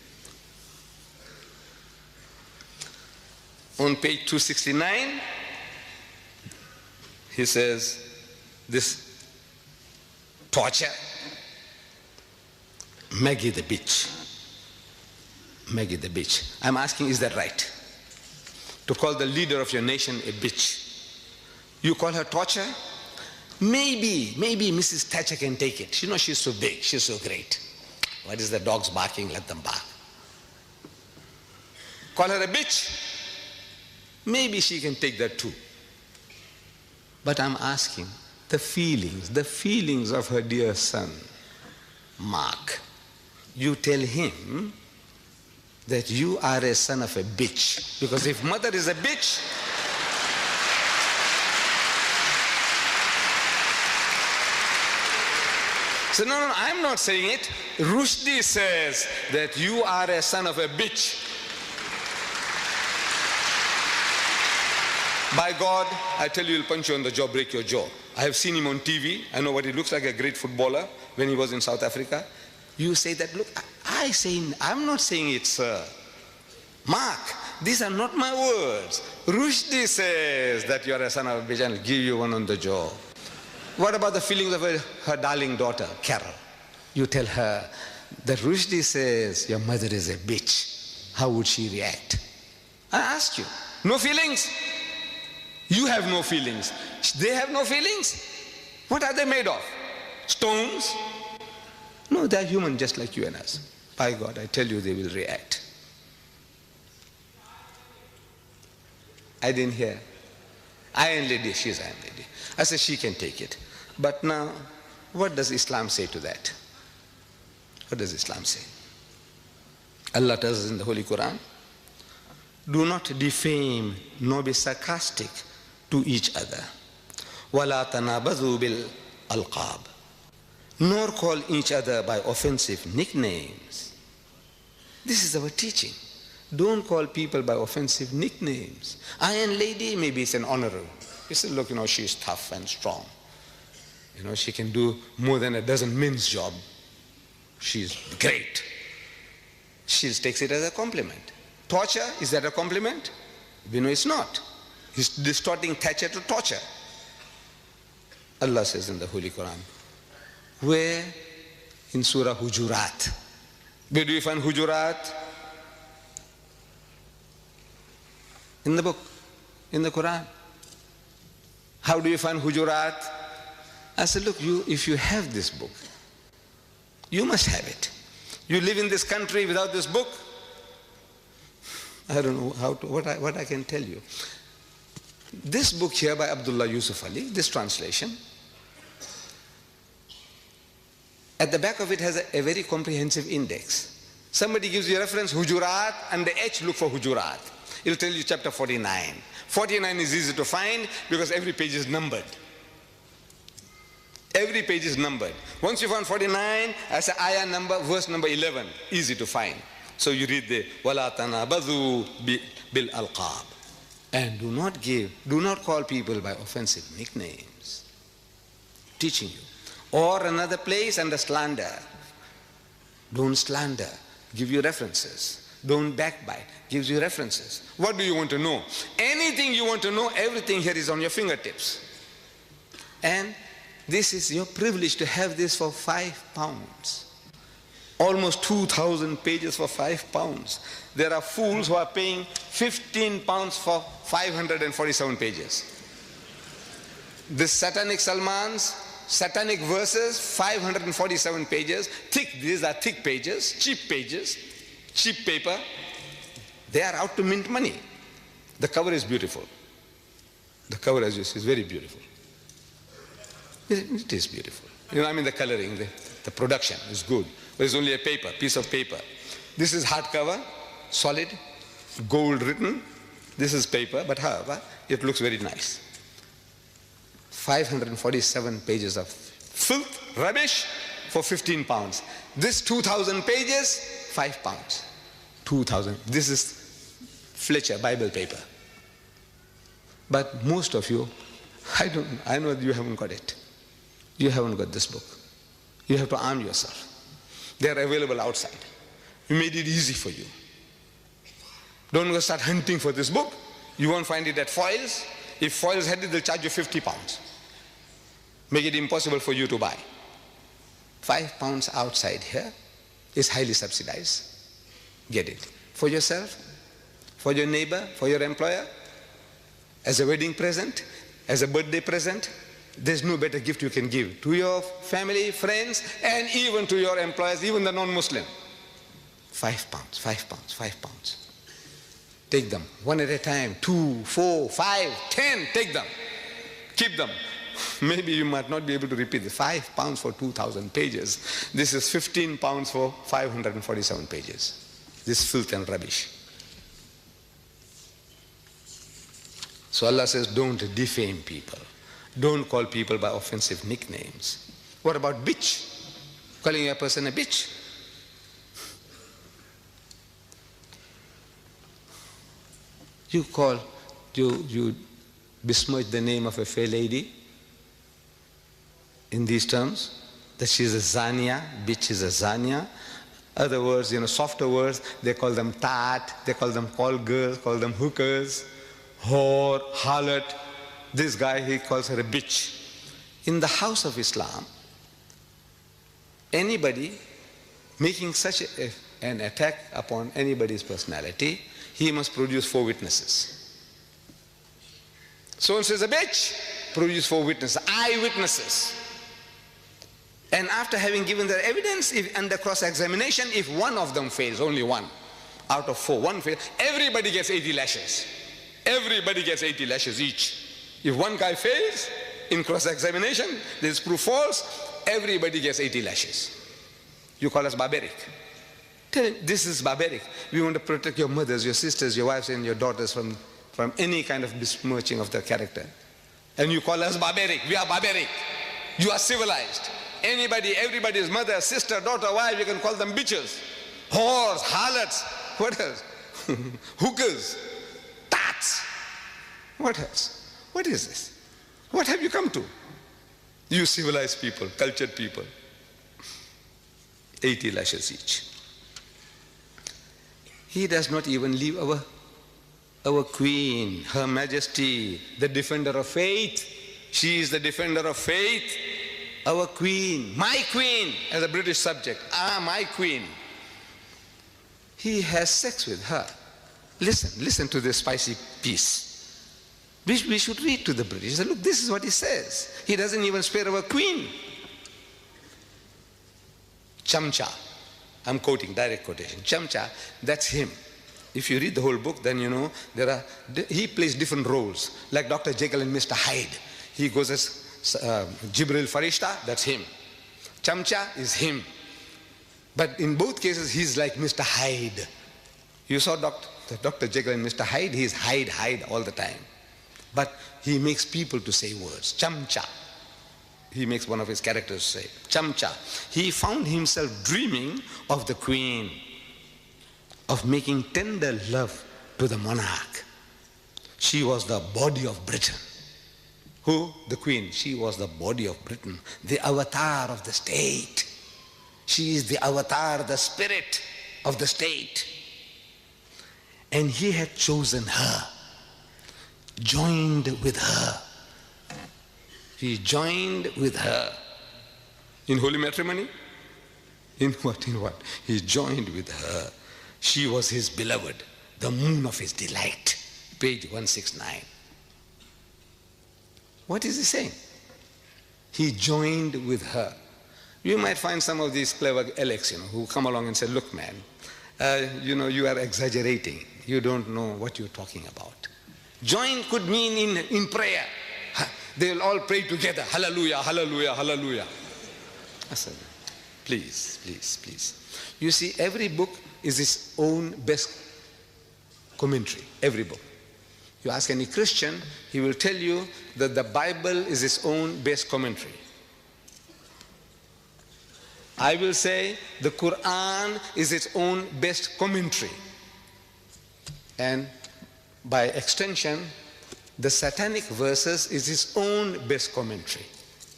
B: On page 269, he says, this torture, Maggie the bitch. Maggie the bitch. I'm asking, is that right? To call the leader of your nation a bitch. You call her torture? Maybe Mrs. Thatcher can take it. You know, she's so big, she's so great. What is the dogs barking? Let them bark. Call her a bitch? Maybe she can take that too. But I'm asking, the feelings of her dear son, Mark. You tell him that you are a son of a bitch. Because if mother is a bitch, so no, I'm not saying it. Rushdie says that you are a son of a bitch. By God, I tell you, he'll punch you on the jaw, break your jaw. I have seen him on TV. I know what he looks like, a great footballer when he was in South Africa. You say that, look, I'm not saying it, sir. Mark, these are not my words. Rushdie says that you are a son of a bitch and I'll give you one on the jaw. What about the feelings of her darling daughter, Carol? You tell her that Rushdie says your mother is a bitch. How would she react? I ask you. No feelings? You have no feelings. They have no feelings? What are they made of? Stones? No, they're human just like you and us. By God, I tell you, they will react. I didn't hear. Iron Lady, she's Iron Lady. I said she can take it. But now, what does Islam say to that? What does Islam say? Allah tells us in the Holy Quran, do not defame nor be sarcastic to each other. وَلَا تَنَابَذُوا بِالْأَلْقَابِ. Nor call each other by offensive nicknames. This is our teaching. Don't call people by offensive nicknames. Iron Lady, maybe it's an honor. You say, look, she's tough and strong. She can do more than a dozen men's job. She's great. She takes it as a compliment. Torture, is that a compliment? We know it's not. He's distorting Thatcher to torture. Allah says in the Holy Quran, where? In Surah Hujurat. Where do you find Hujurat? In the book, in the Quran. How do you find Hujurat? I said, look, if you have this book, you must have it. You live in this country without this book? I don't know what I can tell you. This book here by Abdullah Yusuf Ali, this translation, at the back of it has a very comprehensive index. Somebody gives you a reference, Hujurat, and the H, look for Hujurat. It'll tell you chapter 49. 49 is easy to find because every page is numbered. Every page is numbered. Once you find 49, as an ayah number, verse number 11, easy to find. So you read the وَلَا تَنَابَذُوا بِالْأَلْقَابِ. And do not call people by offensive nicknames. Teaching you. Or another place under slander. Don't slander. Give you references. Don't backbite. Gives you references. What do you want to know? Anything you want to know, everything here is on your fingertips. And this is your privilege to have this for £5. Almost 2,000 pages for £5. There are fools who are paying £15 for 547 pages. This satanic Salman's satanic verses, 547 pages, thick, these are thick pages, cheap paper. They are out to mint money. The cover is beautiful. The cover, as you see, is very beautiful. It is beautiful. You know, I mean, the coloring, the production is good. But it's only a piece of paper. This is hardcover, solid, gold written. This is paper, but however, it looks very nice. 547 pages of filth, rubbish for 15 pounds. This 2,000 pages, 5 pounds. 2,000. This is Fletcher Bible paper. But most of you, I know you haven't got it. You haven't got this book. You have to arm yourself. They are available outside. We made it easy for you. Don't go start hunting for this book. You won't find it at Foyles. If Foyles had it, they'll charge you 50 pounds. Make it impossible for you to buy. 5 pounds outside here is highly subsidized. Get it. For yourself, for your neighbor, for your employer, as a wedding present, as a birthday present. There's no better gift you can give to your family, friends, and even to your employers, even the non-Muslim. 5 pounds, 5 pounds, 5 pounds. Take them one at a time, 2, 4, 5, 10, take them. Keep them. Maybe you might not be able to repeat the 5 pounds for 2,000 pages. This is 15 pounds for 547 pages. This filth and rubbish. So Allah says, don't defame people. Don't call people by offensive nicknames. What about bitch? Calling a person a bitch? You besmirch the name of a fair lady in these terms, that she is a zania, bitch is a zania. Other words, softer words, they call them tat, they call them call girls, call them hookers, whore, harlot. This guy, he calls her a bitch. In the house of Islam, anybody making such an attack upon anybody's personality, he must produce 4 witnesses. So-and-so is a bitch, produce 4 witnesses, eyewitnesses. And after having given their evidence, if under cross-examination, if one of them fails, only one out of 4, one fails, everybody gets 80 lashes. Everybody gets 80 lashes each. If one guy fails in cross-examination, this is proof false, everybody gets 80 lashes. You call us barbaric. Tell him, this is barbaric. We want to protect your mothers, your sisters, your wives, and your daughters from any kind of besmirching of their character. And you call us barbaric. We are barbaric. You are civilized. Everybody's mother, sister, daughter, wife, you can call them bitches, whores, harlots. What else? Hookers, tats. What else? What is this? What have you come to? You civilized people, cultured people. 80 lashes each. He does not even leave our queen, Her Majesty, the defender of faith. She is the defender of faith. Our queen, my queen, as a British subject. My queen. He has sex with her. Listen to this spicy piece. We should read to the British. Look, this is what he says. He doesn't even spare our queen. Chamcha. I'm quoting, direct quotation. Chamcha, that's him. If you read the whole book, then you know he plays different roles. Like Dr. Jekyll and Mr. Hyde. He goes as Jibril Farishta, that's him. Chamcha is him. But in both cases, he's like Mr. Hyde. You saw Dr. Jekyll and Mr. Hyde, he's Hyde all the time. But he makes people to say words. Chamcha. He makes one of his characters say, Chamcha. He found himself dreaming of the queen, of making tender love to the monarch. She was the body of Britain. Who? The queen. She was the body of Britain, the avatar of the state. She is the avatar, the spirit of the state. And he had chosen her, joined with her. He joined with her. In holy matrimony? In what? He joined with her. She was his beloved, the moon of his delight. Page 169. What is he saying? He joined with her. You might find some of these clever Alex, who come along and say, look, man, you are exaggerating. You don't know what you're talking about. Join could mean in prayer. They will all pray together. Hallelujah, hallelujah, hallelujah. I said, please, please, please. You see, every book is its own best commentary. Every book. You ask any Christian, he will tell you that the Bible is its own best commentary. I will say the Quran is its own best commentary. And by extension, the satanic verses is its own best commentary.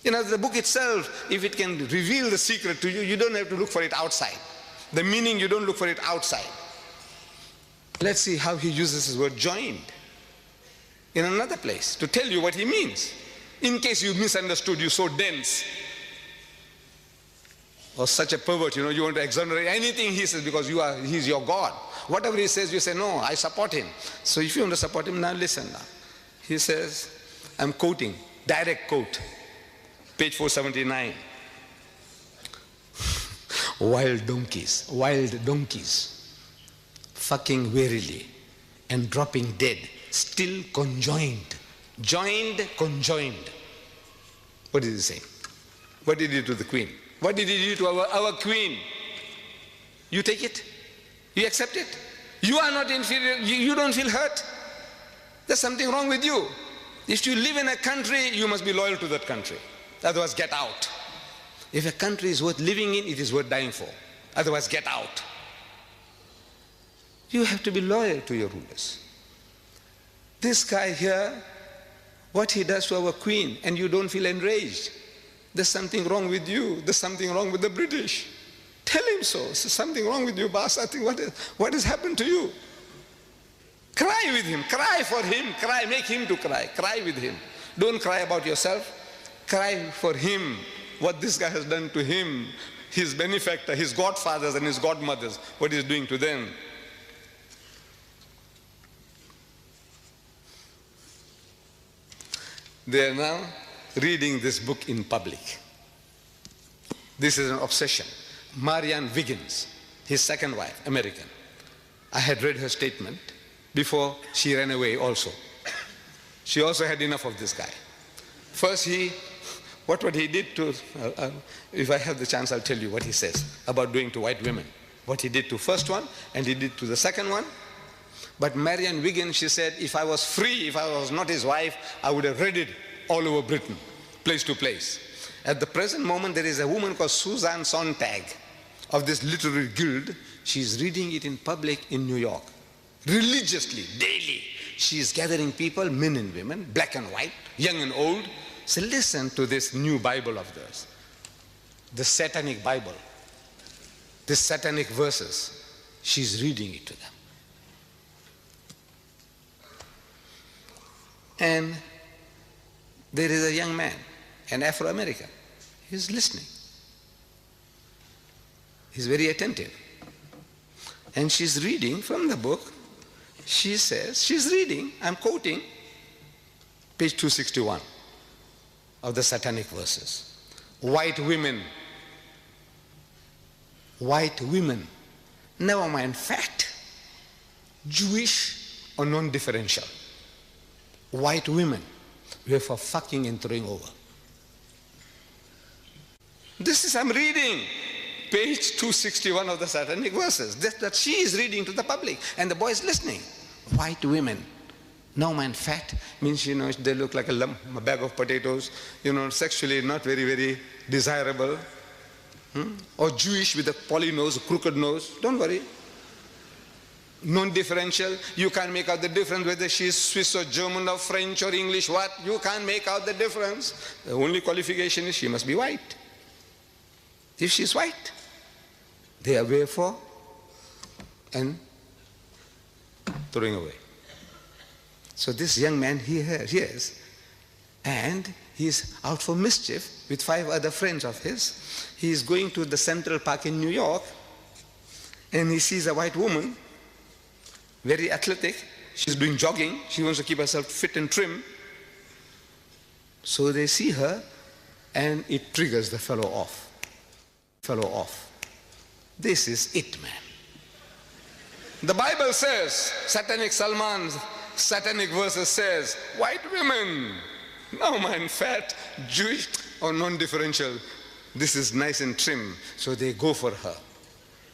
B: The book itself, if it can reveal the secret to you, you don't have to look for it outside. The meaning, you don't look for it outside. Let's see how he uses his word joined in another place to tell you what he means. In case you misunderstood, you're so dense or such a pervert, you want to exonerate anything he says because he's your God. Whatever he says, you say, no, I support him. So if you want to support him, now listen now. He says, I'm quoting, direct quote, page 479. Wild donkeys, fucking wearily and dropping dead, still conjoined. Joined, conjoined. What is he saying? What did he do to the queen? What did he do to our queen? You take it? You accept it? You are not inferior. You don't feel hurt. There's something wrong with you. If you live in a country, you must be loyal to that country. Otherwise, get out. If a country is worth living in, it is worth dying for. Otherwise, get out. You have to be loyal to your rulers. This guy here, what he does to our queen, and you don't feel enraged. There's something wrong with you. There's something wrong with the British. Tell him so. There's something wrong with you, boss. I think what has happened to you? Cry with him. Cry for him. Cry. Make him to cry. Cry with him. Don't cry about yourself. Cry for him. What this guy has done to him, his benefactor, his godfathers and his godmothers, what he's doing to them. They are now reading this book in public. This is an obsession. Marianne Wiggins, his second wife, American. I had read her statement before she ran away also. She also had enough of this guy. First what he did to, if I have the chance I'll tell you what he says about doing to white women. What he did to first one and he did to the second one. But Marianne Wiggins, she said, if I was free, if I was not his wife, I would have read it all over Britain, place to place. At the present moment, there is a woman called Susan Sontag of this literary guild. She's reading it in public in New York, religiously, daily. She is gathering people, men and women, black and white, young and old. So listen to this new Bible of theirs, the satanic Bible, the satanic verses. She's reading it to them. And there is a young man, an Afro-American. He's listening. He's very attentive. And she's reading from the book. She says, she's reading, I'm quoting, page 261 of the satanic verses. White women, never mind fat, Jewish or non-differential. White women were for fucking and throwing over. This is, I'm reading page 261 of the satanic verses. That she is reading to the public and the boy is listening. White women, no man fat, means, they look like a lump, a bag of potatoes, sexually not very, very desirable. Or Jewish with a poly nose, a crooked nose, don't worry. Non-differential, you can't make out the difference whether she's Swiss or German or French or English, what? You can't make out the difference. The only qualification is she must be white. If she's white, they are way for and throwing away. So this young man, he hears, and he's out for mischief with 5 other friends of his. He is going to the Central Park in New York, and he sees a white woman, very athletic. She's doing jogging. She wants to keep herself fit and trim. So they see her and it triggers the fellow off. This is it, man. The Bible says, satanic Salman's satanic verses says, white women, no man, fat, Jewish or non-differential, this is nice and trim, so they go for her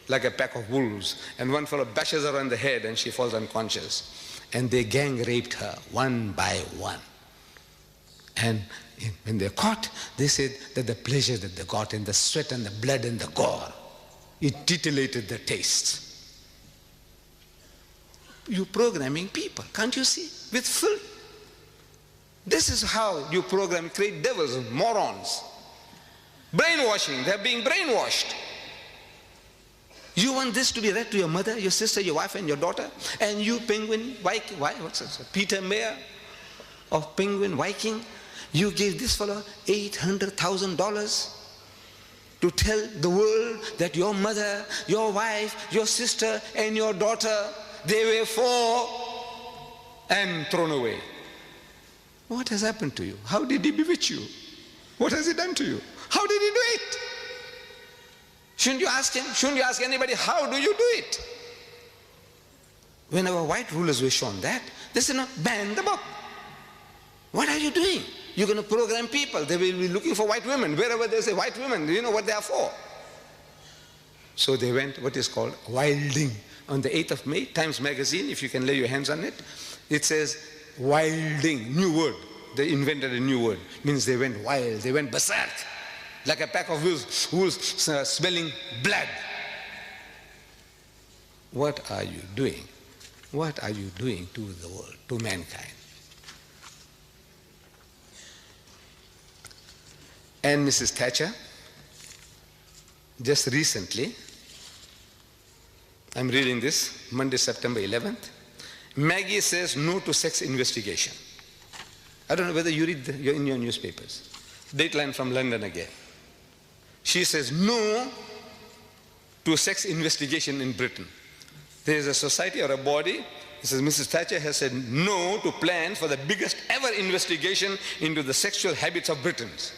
B: like a pack of wolves, and one fellow bashes her on the head and she falls unconscious, and they gang raped her one by one. And when they're caught, they said that the pleasure that they got in the sweat and the blood and the gore, it titillated the taste. You're programming people, can't you see? With filth. This is how you program, create devils, morons. Brainwashing, they're being brainwashed. You want this to be read to your mother, your sister, your wife, and your daughter, and you Penguin Viking, what's it? Peter Mayer of Penguin Viking, you gave this fellow $800,000 to tell the world that your mother, your wife, your sister, and your daughter, they were for and thrown away. What has happened to you? How did he bewitch you? What has he done to you? How did he do it? Shouldn't you ask him? Shouldn't you ask anybody, how do you do it? When our white rulers were shown that, they said, no, ban the book. What are you doing? You're going to program people. They will be looking for white women. Wherever they say white women, do you know what they are for? So they went what is called wilding. On the 8th of May, Times Magazine, if you can lay your hands on it, it says wilding, new word. They invented a new word. Means they went wild, they went berserk. Like a pack of wolves smelling blood. What are you doing? What are you doing to the world, to mankind? And Mrs. Thatcher, just recently, I'm reading this, Monday, September 11th, Maggie says no to sex investigation. I don't know whether you read in your newspapers. Dateline from London again. She says no to sex investigation in Britain. There is a society or a body, it says Mrs. Thatcher has said no to plans for the biggest ever investigation into the sexual habits of Britons.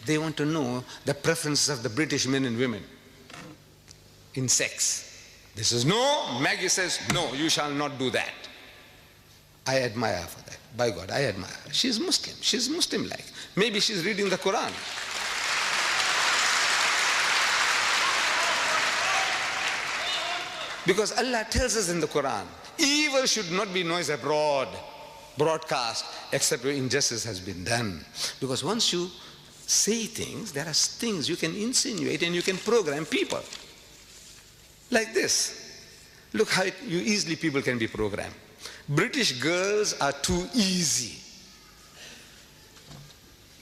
B: They want to know the preferences of the British men and women in sex. This is no. Maggie says no, you shall not do that. I admire her for that. By God, I admire her. She's Muslim. She's Muslim-like. Maybe she's reading the Quran. Because Allah tells us in the Quran, evil should not be noised abroad, broadcast, except where injustice has been done. Because once you say things, there are things you can insinuate and you can program people. Like this. Look how easily people can be programmed. British girls are too easy.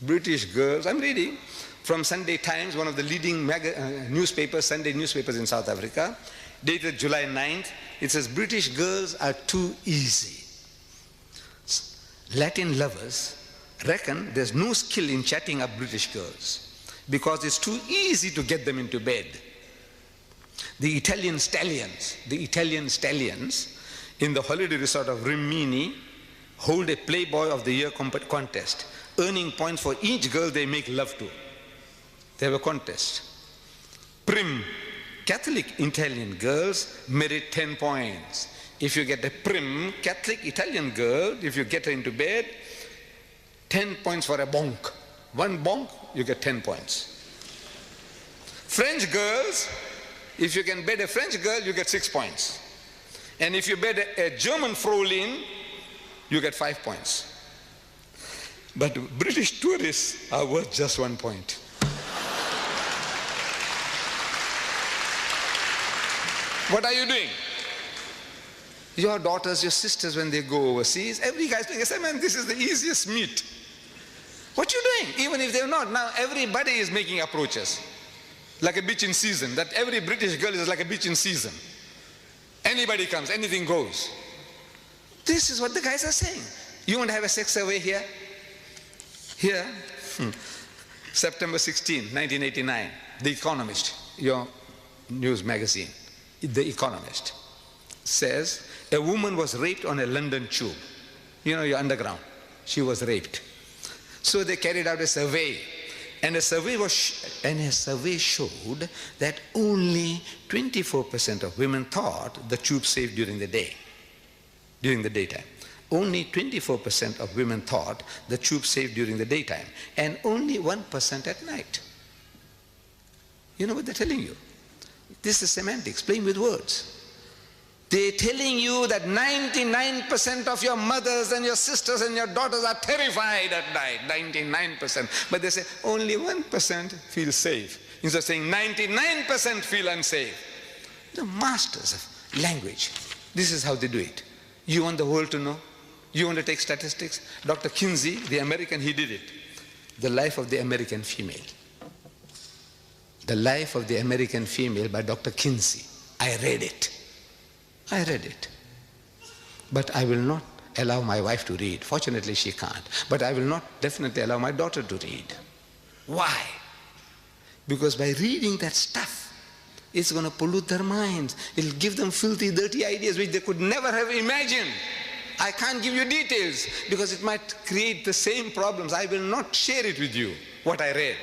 B: British girls, I'm reading from Sunday Times, one of the leading newspapers, Sunday newspapers in South Africa, dated July 9th. It says, British girls are too easy. Latin lovers reckon there's no skill in chatting up British girls because it's too easy to get them into bed. The Italian stallions in the holiday resort of Rimini hold a Playboy of the Year contest, earning points for each girl they make love to. They have a contest. Prim, Catholic Italian girls merit 10 points. If you get a prim Catholic Italian girl, if you get her into bed, 10 points for a bonk. One bonk, you get 10 points. French girls, if you can bed a French girl, you get 6 points. And if you bed a German Fraulein, you get 5 points. But British tourists are worth just 1 point. What are you doing? Your daughters, your sisters, when they go overseas, every guy's doing, I say, man, this is the easiest meat. What you doing? Even if they're not, now everybody is making approaches. Like a bitch in season, that every British girl is like a bitch in season. Anybody comes, anything goes. This is what the guys are saying. You want to have a sex survey here? Here, September 16, 1989, The Economist, your news magazine, The Economist, says a woman was raped on a London tube. You know, your underground. She was raped. So they carried out a survey. And a survey showed that only 24% of women thought the tube safe during the day, during the daytime. Only 24% of women thought the tube safe during the daytime, and only 1% at night. You know what they're telling you? This is semantics, playing with words. They're telling you that 99% of your mothers and your sisters and your daughters are terrified at night, 99%. But they say only 1% feel safe. Instead of saying 99% feel unsafe. The masters of language. This is how they do it. You want the world to know? You want to take statistics? Dr. Kinsey, the American, he did it. The Life of the American Female. The Life of the American Female by Dr. Kinsey. I read it. I read it. But I will not allow my wife to read. Fortunately, she can't. But I will not definitely allow my daughter to read. Why? Because by reading that stuff, it's going to pollute their minds. It'll give them filthy, dirty ideas which they could never have imagined. I can't give you details because it might create the same problems. I will not share it with you, what I read.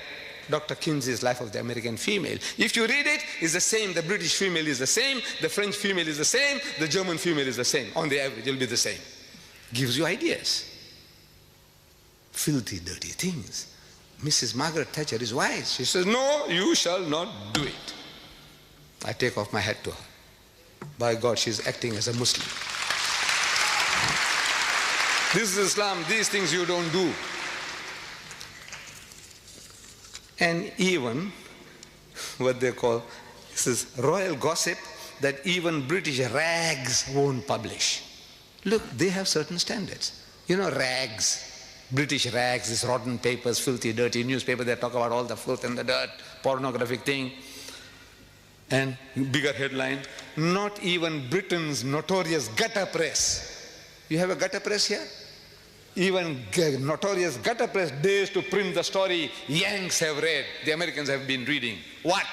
B: Dr. Kinsey's Life of the American Female. If you read it, it's the same. The British female is the same. The French female is the same. The German female is the same. On the average, it'll be the same. Gives you ideas. Filthy, dirty things. Mrs. Margaret Thatcher is wise. She says, no, you shall not do it. I take off my hat to her. By God, she's acting as a Muslim. This is Islam. These things you don't do. And even what they call, this is royal gossip that even British rags won't publish. Look, they have certain standards. You know, rags, British rags, these rotten papers, filthy, dirty newspaper, they talk about all the filth and the dirt, pornographic thing. And bigger headline, not even Britain's notorious gutter press. You have a gutter press here? Even notorious gutter press dares to print the story Yanks have read, the Americans have been reading. What?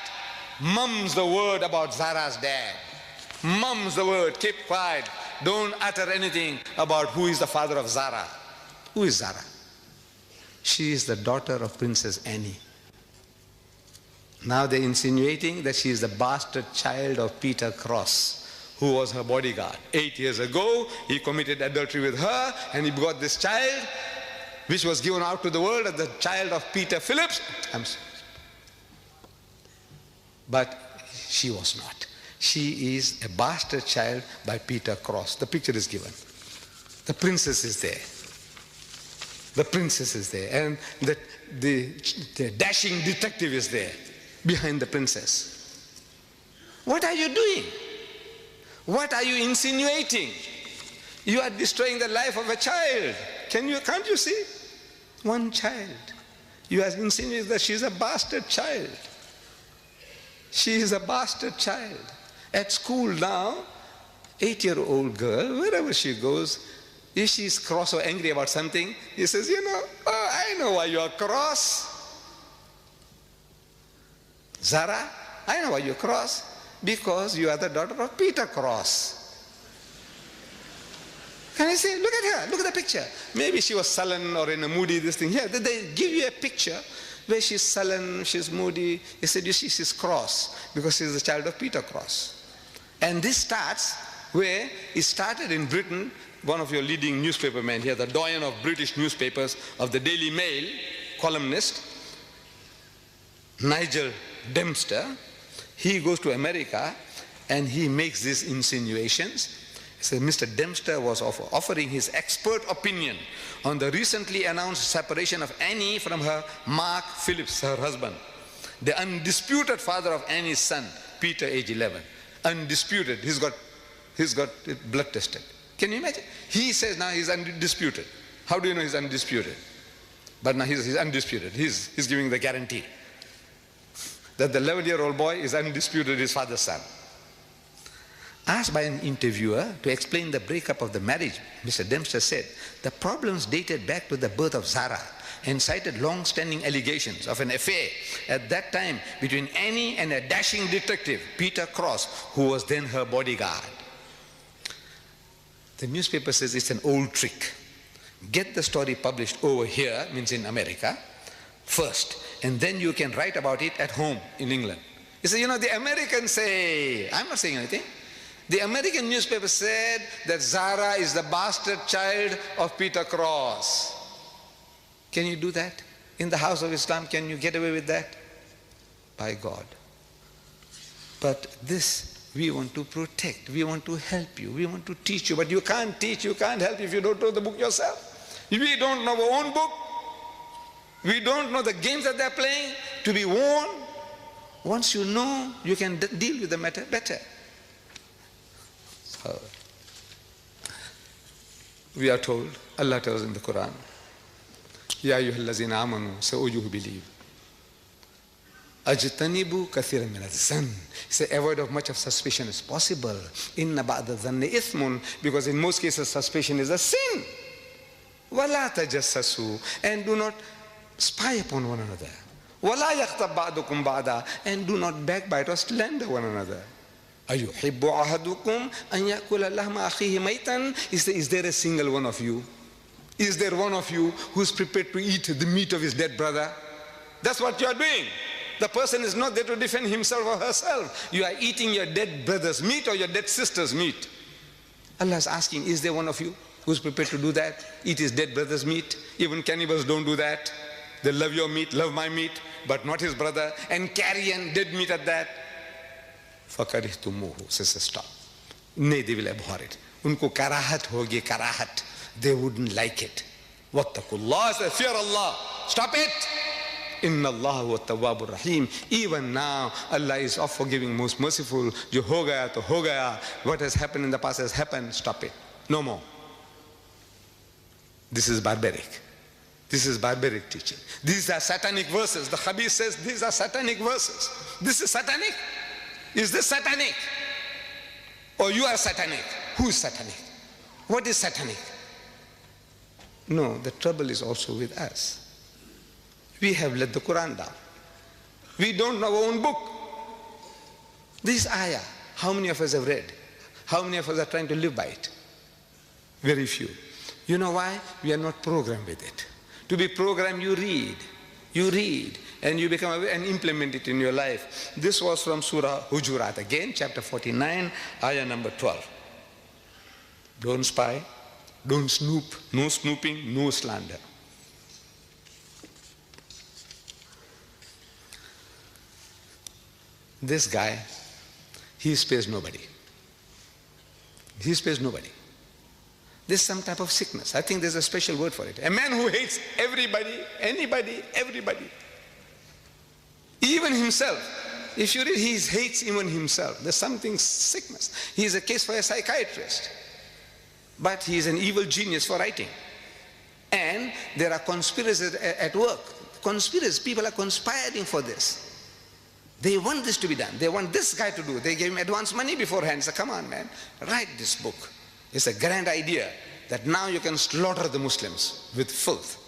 B: Mum's the word about Zara's dad. Mum's the word, keep quiet. Don't utter anything about who is the father of Zara. Who is Zara? She is the daughter of Princess Anne. Now they're insinuating that she is the bastard child of Peter Cross, who was her bodyguard. 8 years ago, he committed adultery with her, and he got this child, which was given out to the world as the child of Peter Phillips. But she was not. She is a bastard child by Peter Cross. The picture is given. The princess is there. The princess is there. And the dashing detective is there behind the princess. What are you doing? What are you insinuating? You are destroying the life of a child. Can't you see? One child. You are insinuating that she is a bastard child. She is a bastard child. At school now, 8-year-old girl, wherever she goes, if she's cross or angry about something, he says, I know why you are cross. Zara, I know why you're cross. Because you are the daughter of Peter Cross. Can I say, look at her, look at the picture. Maybe she was sullen or in a moody, this thing. Here, they give you a picture where she's sullen, she's moody. He said, you see, she's cross because she's the child of Peter Cross. And this starts where it started in Britain. One of your leading newspapermen here, the doyen of British newspapers, of the Daily Mail, columnist, Nigel Dempster. He goes to America and he makes these insinuations. He says Mr. Dempster was offering his expert opinion on the recently announced separation of Annie from her Mark Phillips, her husband, the undisputed father of Annie's son, Peter, age 11. Undisputed. He's got it blood tested. Can you imagine? He says now he's undisputed. How do you know he's undisputed? But now he's undisputed. He's giving the guarantee that the 11-year-old boy is undisputed his father's son. Asked by an interviewer to explain the breakup of the marriage, Mr. Dempster said, the problems dated back to the birth of Zara and cited long-standing allegations of an affair at that time between Annie and a dashing detective, Peter Cross, who was then her bodyguard. The newspaper says it's an old trick. Get the story published over here, means in America, first, and then you can write about it at home in England. You say, the Americans say, I'm not saying anything. The American newspaper said that Zara is the bastard child of Peter Cross. Can you do that? In the house of Islam, can you get away with that? By God. But this we want to protect, we want to help you, we want to teach you, but you can't teach, you can't help if you don't know the book yourself. We don't know our own book. We don't know the games that they're playing to be warned. Once you know, you can deal with the matter better. So, we are told, Allah tells in the Quran, Ya ayyuhallazina amanu, say, O you who believe, Ajtanibu kathiran min adh-dhann. Say, avoid of much of suspicion as possible. Inna ba'da dhanni ithmun, because in most cases suspicion is a sin. Wala tajassasu, and do not spy upon one another. Wala yaghtab ba'dukum ba'da, and do not backbite or slander one another. Ayuhibbu ahadukum an yakula lahma akhihi maytan. Is there a single one of you? Is there one of you who's prepared to eat the meat of his dead brother? That's what you are doing. The person is not there to defend himself or herself. You are eating your dead brother's meat or your dead sister's meat. Allah is asking, is there one of you who's prepared to do that? Eat his dead brother's meat? Even cannibals don't do that. They love your meat, love my meat, but not his brother, and carrion, dead meat at that. فَكَرِهْتُمُوهُ, says, stop. Nay, they will abhor it. Unko karahat hogi, karahat. They wouldn't like it. Wattaqullah, say, fear Allah. Stop it. Inna Allah wa tawwabur rahim. Even now, Allah is of forgiving, most merciful. Jo ho gaya to ho gaya. What has happened in the past has happened. Stop it. No more. This is barbaric. This is barbaric teaching. These are satanic verses. The Habib says these are satanic verses. This is satanic? Is this satanic? Or you are satanic? Who is satanic? What is satanic? No, the trouble is also with us. We have let the Quran down. We don't know our own book. This ayah, how many of us have read? How many of us are trying to live by it? Very few. You know why? We are not programmed with it. To be programmed, you read, and you become aware and implement it in your life. This was from Surah Hujurat, again, chapter 49, ayah number 12. Don't spy, don't snoop, no snooping, no slander. This guy, he spares nobody. He spares nobody. There's some type of sickness. I think there's a special word for it. A man who hates everybody, anybody, everybody. Even himself. If you read, he hates even himself. There's something sickness. He is a case for a psychiatrist. But he is an evil genius for writing. And there are conspiracies at work. Conspiracies, people are conspiring for this. They want this to be done. They want this guy to do. They gave him advance money beforehand. So come on, man, write this book. It's a grand idea that now you can slaughter the Muslims with filth.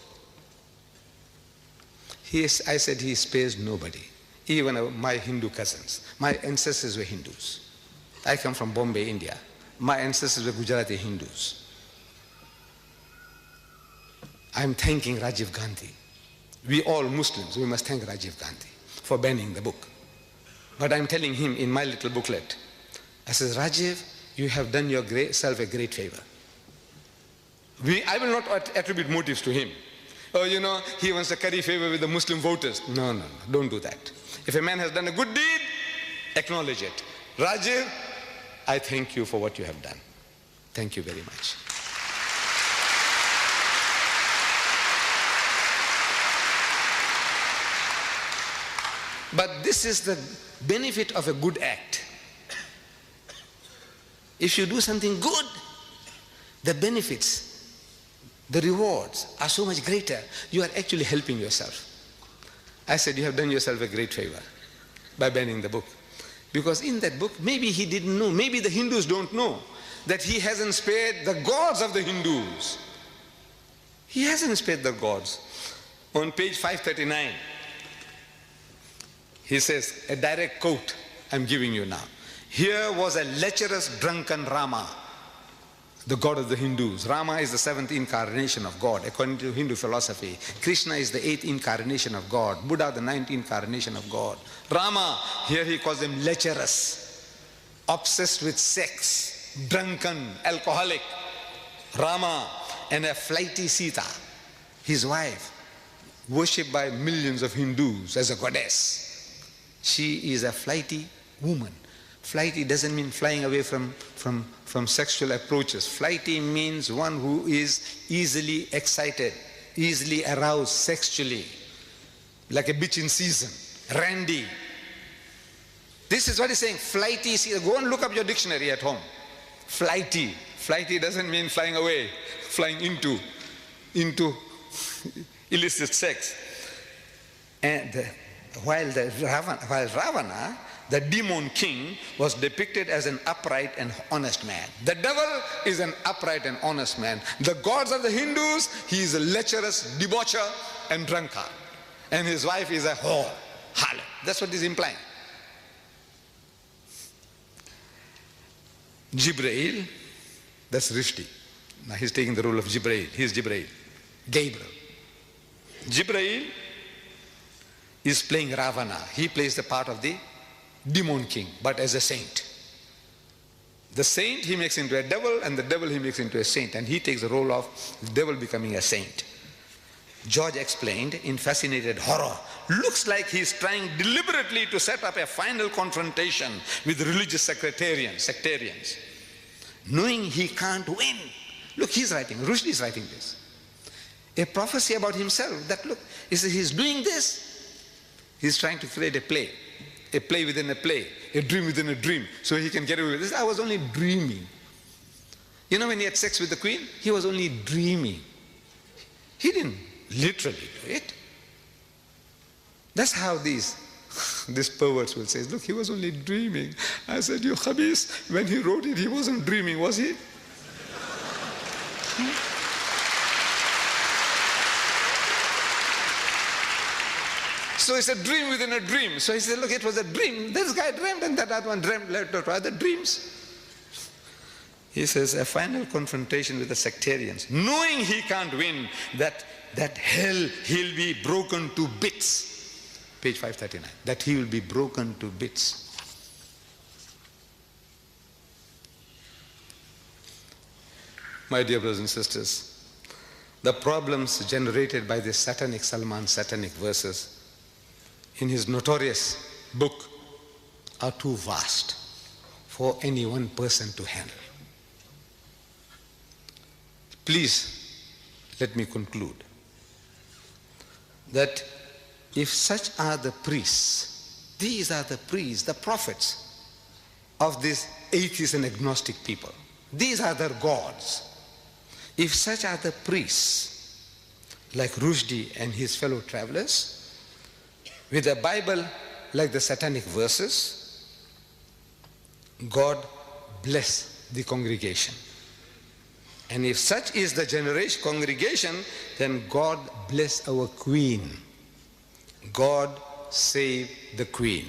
B: I said he spares nobody. Even my Hindu cousins. My ancestors were Hindus. I come from Bombay, India. My ancestors were Gujarati Hindus. I'm thanking Rajiv Gandhi. We all Muslims, we must thank Rajiv Gandhi for banning the book. But I'm telling him in my little booklet, I says, Rajiv, you have done yourself a great favor. I will not attribute motives to him. Oh, he wants to curry favor with the Muslim voters. No, don't do that. If a man has done a good deed, acknowledge it. Rajiv, I thank you for what you have done. Thank you very much. But this is the benefit of a good act. If you do something good, the benefits, the rewards are so much greater. You are actually helping yourself. I said, you have done yourself a great favor by banning the book. Because in that book, maybe he didn't know, maybe the Hindus don't know, that he hasn't spared the gods of the Hindus. He hasn't spared the gods. On page 539, he says, a direct quote I'm giving you now. Here was a lecherous drunken Rama. the God of the Hindus. Rama is the 7th incarnation of God, according to Hindu philosophy. Krishna is the 8th incarnation of God. Buddha, the 9th incarnation of God. Rama, here he calls him lecherous, obsessed with sex, drunken, alcoholic. Rama, and a flighty Sita, his wife, worshipped by millions of Hindus as a goddess. She is a flighty woman. Flighty doesn't mean flying away from sexual approaches. Flighty means one who is easily excited, easily aroused sexually, like a bitch in season, randy. This is what he's saying, flighty. Go and look up your dictionary at home. Flighty. Flighty doesn't mean flying away, flying into illicit sex. And while Ravana, the demon king, was depicted as an upright and honest man. The devil is an upright and honest man. The gods of the Hindus, he is a lecherous debaucher and drunkard. And his wife is a whore, harlot. That's what he's implying. Jibrail, that's Rishdi. Now he's taking the role of Jibrail. He's Jibrail. Gabriel. Jibrail is playing Ravana. He plays the part of the demon king, but as a saint. The saint he makes into a devil, and the devil he makes into a saint, and he takes the role of the devil becoming a saint. George explained in fascinated horror, looks like he's trying deliberately to set up a final confrontation with religious sectarians, knowing he can't win. Look, he's writing, Rushdie is writing this. A prophecy about himself that, look, he's doing this. He's trying to create a play within a play, a dream within a dream, so he can get away with this. I was only dreaming. You know, when he had sex with the queen, he was only dreaming. He didn't literally do it. That's how these perverts will say, look, he was only dreaming. I said, you khabis, when he wrote it, he wasn't dreaming, was he? So it's a dream within a dream. So he said, look, it was a dream. This guy dreamed and that other one dreamed. What are the dreams? He says, a final confrontation with the sectarians, knowing he can't win, that hell, he'll be broken to bits. Page 539. That he will be broken to bits. My dear brothers and sisters, the problems generated by this satanic Salman satanic verses in his notorious book are too vast for any one person to handle. Please let me conclude that if such are the priests, these are the priests, the prophets of these atheist and agnostic people, these are their gods. If such are the priests like Rushdie and his fellow travelers, with a Bible like the satanic verses, God bless the congregation. And if such is the congregation, then God bless our queen. God save the queen.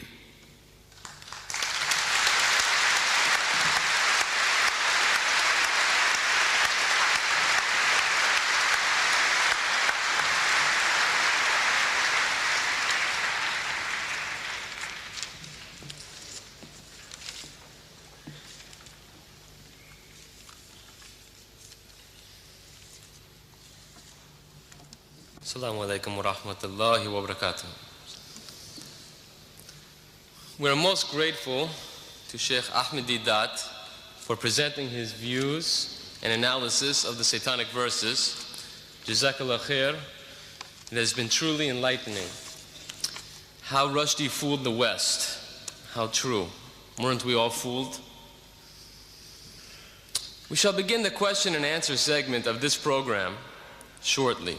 C: Assalamu alaikum wa rahmatullahi wa barakatuh. We're most grateful to Sheikh Ahmed Deedat for presenting his views and analysis of the satanic verses. Jazakallah khair. It has been truly enlightening. How Rushdie fooled the West. How true. Weren't we all fooled? We shall begin the question and answer segment of this program shortly.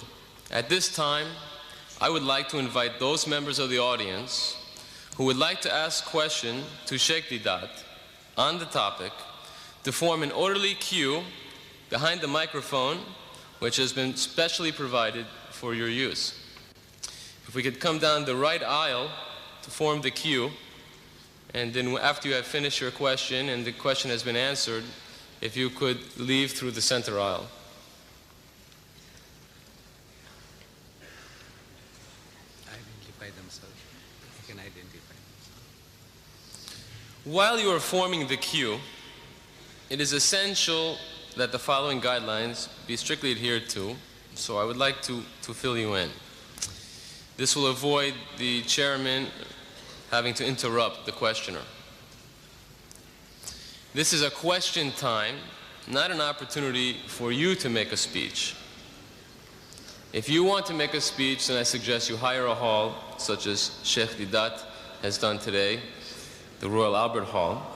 C: At this time, I would like to invite those members of the audience who would like to ask a question to Sheikh Deedat on the topic to form an orderly queue behind the microphone, which has been specially provided for your use. If we could come down the right aisle to form the queue, and then after you have finished your question and the question has been answered, if you could leave through the center aisle.
B: Identify themselves. They can identify themselves.
C: While you are forming the queue, it is essential that the following guidelines be strictly adhered to, so I would like to fill you in. This will avoid the chairman having to interrupt the questioner. This is a question time, not an opportunity for you to make a speech. If you want to make a speech, then I suggest you hire a hall, such as Sheikh Deidat has done today, the Royal Albert Hall,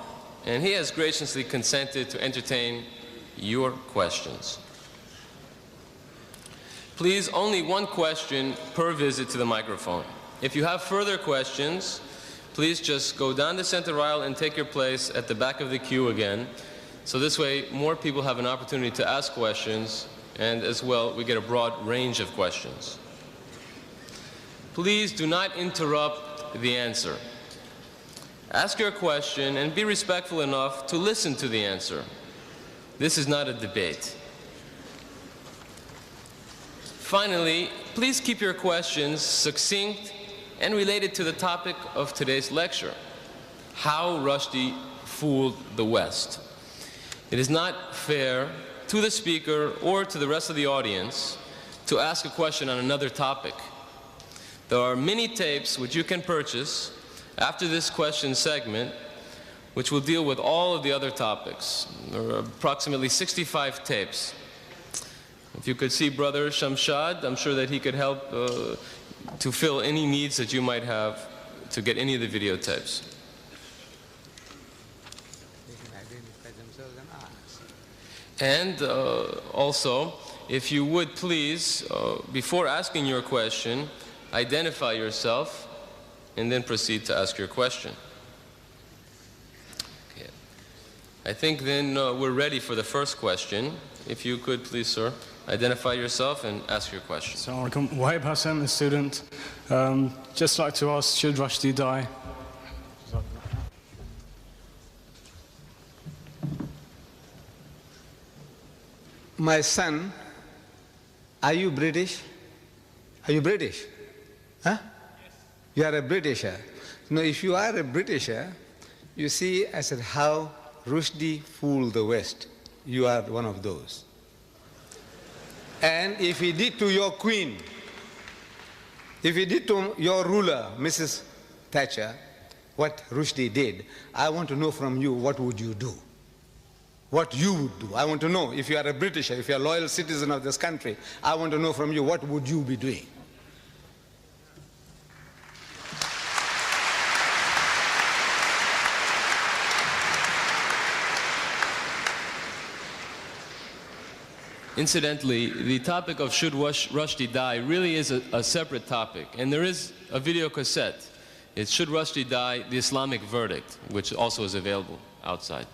C: and he has graciously consented to entertain your questions. Please, only one question per visit to the microphone. If you have further questions, please just go down the center aisle and take your place at the back of the queue again. So this way, more people have an opportunity to ask questions, and as well, we get a broad range of questions. Please do not interrupt the answer. Ask your question and be respectful enough to listen to the answer. This is not a debate. Finally, please keep your questions succinct and related to the topic of today's lecture, how Rushdie fooled the West. It is not fair to the speaker or to the rest of the audience to ask a question on another topic. There are many tapes which you can purchase after this question segment which will deal with all of the other topics. There are approximately 65 tapes. If you could see Brother Shamshad, I'm sure that he could help to fill any needs that you might have to get any of the videotapes.
B: They can identify themselves and ask.
C: And also, if you would please, before asking your question, identify yourself and then proceed to ask your question. Okay. I think then we're ready for the first question. If you could please, sir, identify yourself and ask your question.
D: Assalamu alaikum. Wahib Hassan, a student. Just like to ask, should Rushdie die?
B: My son, are you British? Are you British? Huh? Yes. You are a Britisher. No, if you are a Britisher, you see, I said, how Rushdie fooled the West. You are one of those. And if he did to your queen, if he did to your ruler, Mrs. Thatcher, what Rushdie did, I want to know from you, what would you do? What you would do. I want to know, if you are a Britisher, if you are a loyal citizen of this country, I want to know from you, what would you be doing?
C: Incidentally, the topic of should Rushdie die really is a separate topic, and there is a video cassette. It's Should Rushdie Die, the Islamic Verdict, which also is available outside.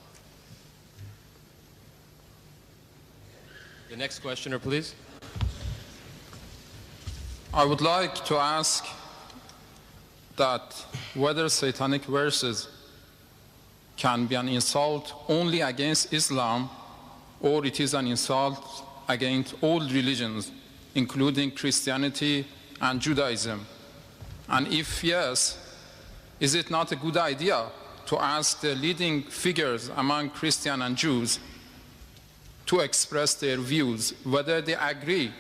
C: The next questioner, please.
E: I would like to ask that whether satanic verses can be an insult only against Islam, or it is an insult against all religions, including Christianity and Judaism. And if yes, is it not a good idea to ask the leading figures among Christians and Jews to express their views, whether they agree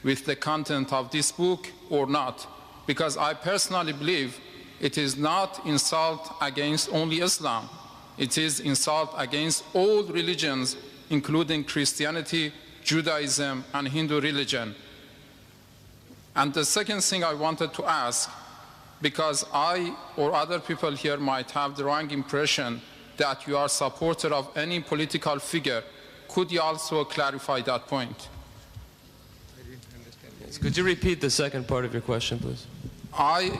E: with the content of this book or not? Because I personally believe it is not insult against only Islam. It is insult against all religions, including Christianity, Judaism, and Hindu religion. And the second thing I wanted to ask, because I or other people here might have the wrong impression that you are a supporter of any political figure, could you also clarify that point?
C: Yes. Could you repeat the second part of your question, please?
E: I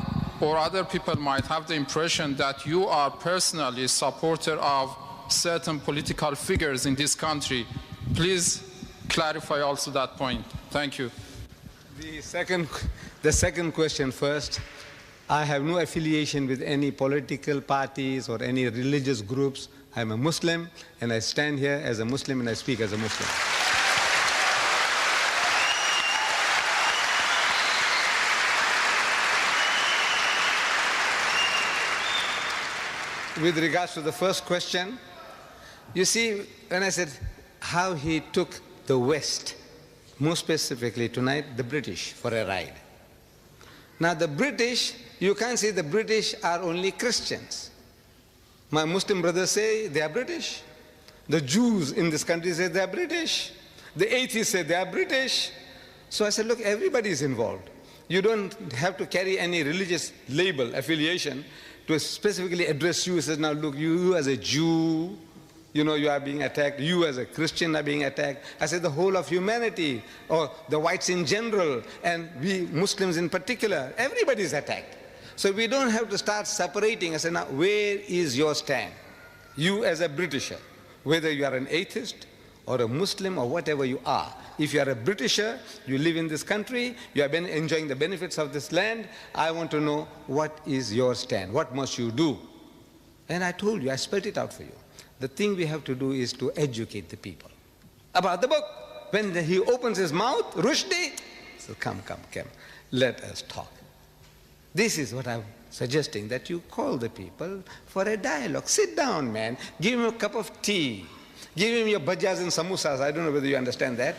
E: or other people might have the impression that you are personally a supporter of certain political figures in this country. Please clarify also that point. Thank you.
B: The second question first. I have no affiliation with any political parties or any religious groups. I'm a Muslim, and I stand here as a Muslim, and I speak as a Muslim. With regards to the first question, you see, when I said how he took the West, more specifically tonight, the British, for a ride. Now the British, you can't say the British are only Christians. My Muslim brothers say they are British. The Jews in this country say they are British. The atheists say they are British. So I said, look, everybody is involved. You don't have to carry any religious label, affiliation, to specifically address you. He says, now look, you as a Jew, you know, you are being attacked. You as a Christian are being attacked. I said the whole of humanity, or the whites in general, and we Muslims in particular, everybody is attacked. So we don't have to start separating. I said, now where is your stand? You as a Britisher, whether you are an atheist or a Muslim or whatever you are. If you are a Britisher, you live in this country, you have been enjoying the benefits of this land, I want to know what is your stand, what must you do? And I told you, I spelled it out for you. The thing we have to do is to educate the people about the book. When he opens his mouth, Rushdie, so come, let us talk. This is what I'm suggesting, that you call the people for a dialogue. Sit down, man, give him a cup of tea, give him your bhajjas and samosas. I don't know whether you understand that.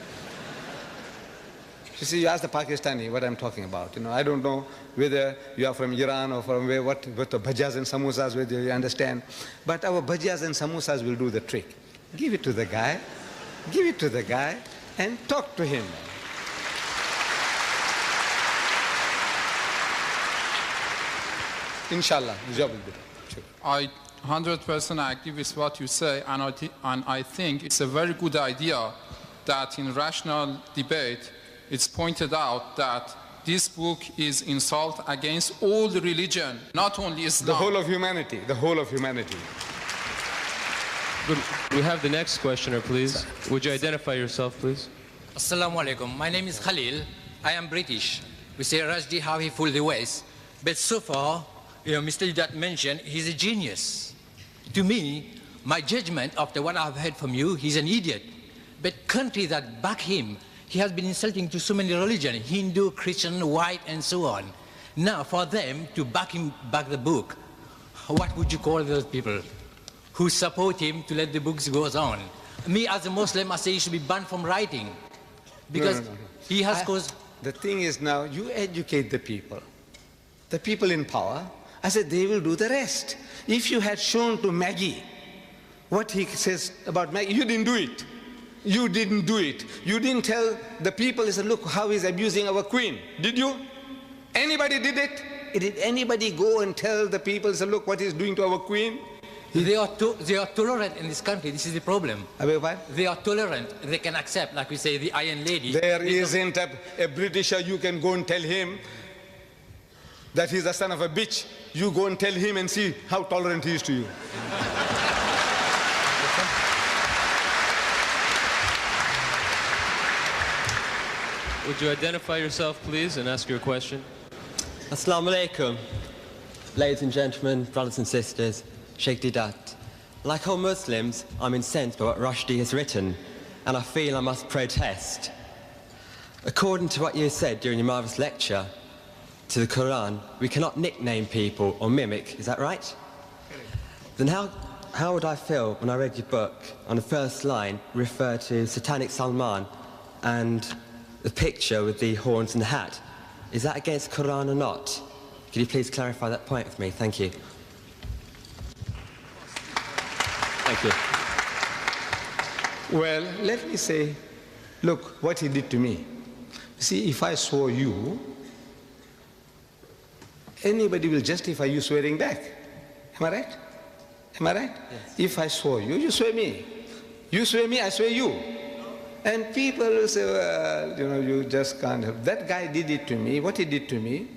B: You see, you ask the Pakistani what I'm talking about. You know, I don't know whether you are from Iran or from where, what the bhajjas and samosas, whether you understand. But our bhajjas and samosas will do the trick. Give it to the guy, and talk to him. Inshallah, the job will be done.
E: I 100% agree with what you say, and I think it's a very good idea that in rational debate it's pointed out that this book is insult against all the religion, not only Islam.
B: The whole of humanity, the whole of humanity.
C: Good. We have the next questioner, please. Would you identify yourself, please?
F: Assalamu alaikum. My name is Khalil. I am British. We say Rushdie, how he fooled the West. But so far, Mr. Deedat mentioned he's a genius. To me, my judgment after what I've heard from you, he's an idiot. But countries that back him, he has been insulting to so many religions, Hindu, Christian, white, and so on. Now, for them to back the book, what would you call those people who support him to let the books go on? Me, as a Muslim, I say he should be banned from writing. Because he has caused...
B: The thing is now, you educate the people in power. I said they will do the rest. If you had shown to Maggie what he says about Maggie, you didn't do it. You didn't do it. You didn't tell the people, he said, look how he's abusing our queen. Did you? Anybody did it? Did anybody go and tell the people, he said, look what he's doing to our queen?
F: They are tolerant in this country. This is the problem. They are tolerant. They can accept, like we say, the Iron Lady.
B: There isn't a Britisher you can go and tell him that he's the son of a bitch. You go and tell him and see how tolerant he is to you.
C: Would you identify yourself, please, and ask your question?
G: Assalamu alaikum. Ladies and gentlemen, brothers and sisters, Sheikh Deedat. Like all Muslims, I'm incensed by what Rushdie has written, and I feel I must protest. According to what you said during your marvelous lecture to the Quran, we cannot nickname people or mimic, is that right? Then how would I feel when I read your book on the first line refer to Satanic Salman and the picture with the horns and the hat? Is that against Quran or not? Could you please clarify that point for me? Thank you. Thank you.
B: Well, let me say, look what he did to me. See, if I swore you, anybody will justify you swearing back. Am I right? Am I right?
G: Yes.
B: If I swore you, you swear me. You swear me, I swear you. And people will say, well, you just can't help. That guy did it to me. What he did to me,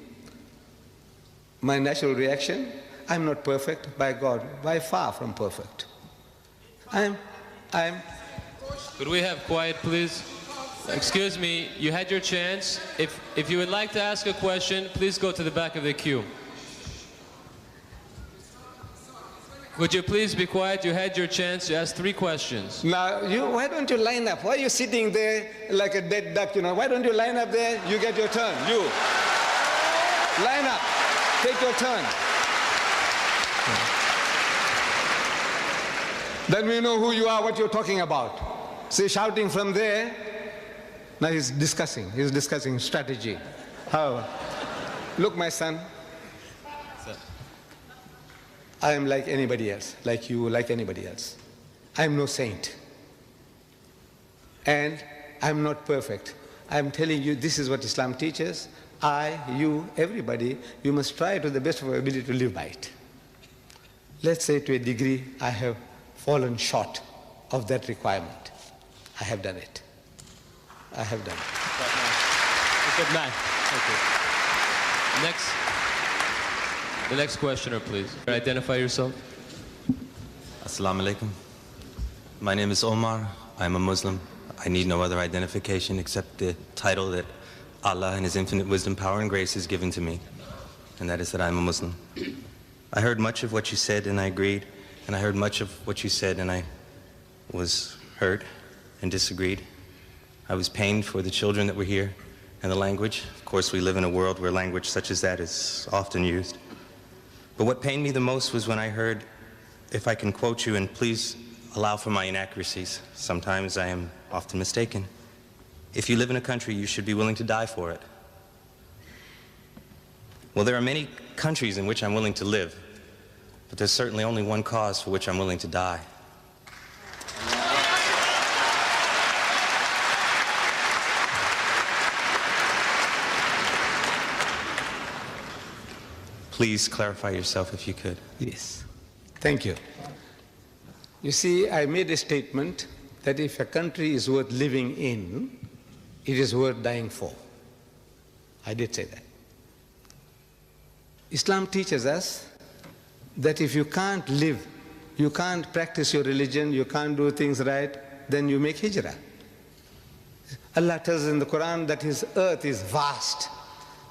B: my natural reaction, I'm not perfect, by God, by far from perfect. I'm...
C: Could we have quiet, please? Excuse me, you had your chance. If you would like to ask a question, please go to the back of the queue.
H: Would you please be quiet? You had your chance to ask 3 questions.
B: Now, why don't you line up? Why are you sitting there like a dead duck, you know? Why don't you line up there? You get your turn. You. Line up. Take your turn. Then we know who you are, what you're talking about. See, shouting from there. Now he's discussing strategy. How? Look, my son. I am like anybody else, like you, like anybody else. I am no saint. And I'm not perfect. I'm telling you, this is what Islam teaches. I, you, everybody, you must try to the best of your ability to live by it. Let's say to a degree, I have fallen short of that requirement. I have done it. I have done it.
H: Good man. Thank you. The next questioner, please. Identify yourself.
I: Assalamu alaikum. My name is Omar. I'm a Muslim. I need no other identification except the title that Allah in His infinite wisdom, power, and grace has given to me, and that is that I'm a Muslim. I heard much of what you said and I agreed, and I heard much of what you said and I was hurt and disagreed. I was pained for the children that were here and the language. Of course, we live in a world where language such as that is often used. But what pained me the most was when I heard, if I can quote you, and please allow for my inaccuracies. Sometimes I am often mistaken. If you live in a country, you should be willing to die for it. Well, there are many countries in which I'm willing to live, but there's certainly only one cause for which I'm willing to die. Please clarify yourself if you could.
B: Yes. Thank you. You see, I made a statement that if a country is worth living in, it is worth dying for. I did say that. Islam teaches us that if you can't live, you can't practice your religion, you can't do things right, then you make hijrah. Allah tells us in the Quran that His earth is vast.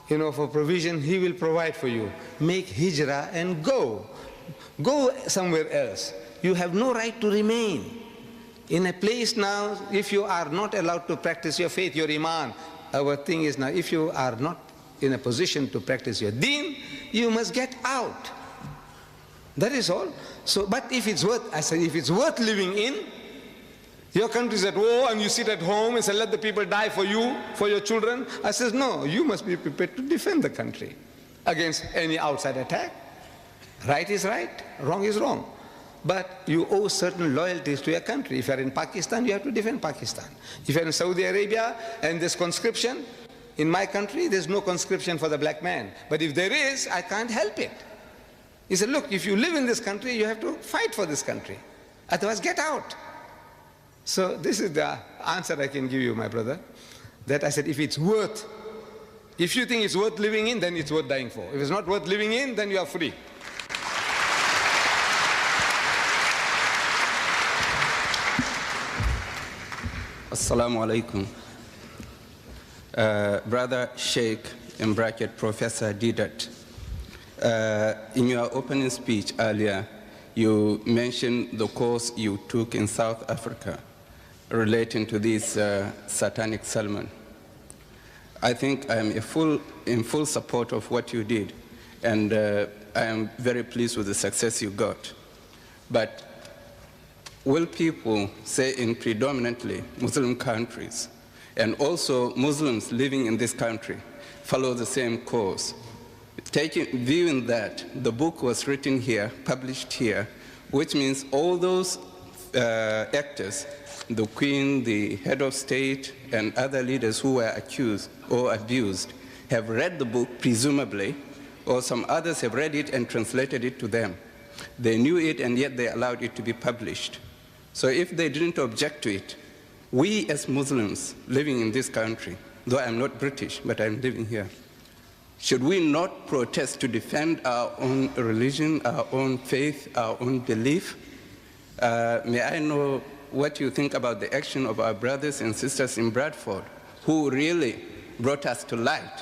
B: You know, for provision, He will provide for you. Make hijrah and go. Go somewhere else. You have no right to remain in a place now. If you are not allowed to practice your faith, your iman, our thing is now, if you are not in a position to practice your deen, you must get out. That is all. So, but if it's worth, I said, if it's worth living in, your country is at war and you sit at home and say, let the people die for you, for your children. I says, no, you must be prepared to defend the country against any outside attack. Right is right, wrong is wrong. But you owe certain loyalties to your country. If you're in Pakistan, you have to defend Pakistan. If you're in Saudi Arabia and there's conscription, in my country, there's no conscription for the black man. But if there is, I can't help it. He said, look, if you live in this country, you have to fight for this country. Otherwise, get out. So this is the answer I can give you, my brother, that I said, if it's worth, if you think it's worth living in, then it's worth dying for. If it's not worth living in, then you are free.
J: Assalamu alaikum. Brother Sheikh, in bracket, Professor Deedat, in your opening speech earlier, you mentioned the course you took in South Africa relating to this satanic Salman. I think I am in full support of what you did, and I am very pleased with the success you got. But will people, say in predominantly Muslim countries, and also Muslims living in this country, follow the same course? Viewing that the book was written here, published here, which means all those actors, the Queen, the head of state, and other leaders who were accused or abused, have read the book, presumably, or some others have read it and translated it to them. They knew it, and yet they allowed it to be published. So if they didn't object to it, we as Muslims living in this country, though I'm not British, but I'm living here, should we not protest to defend our own religion, our own faith, our own belief? May I know what you think about the action of our brothers and sisters in Bradford, who really brought us to light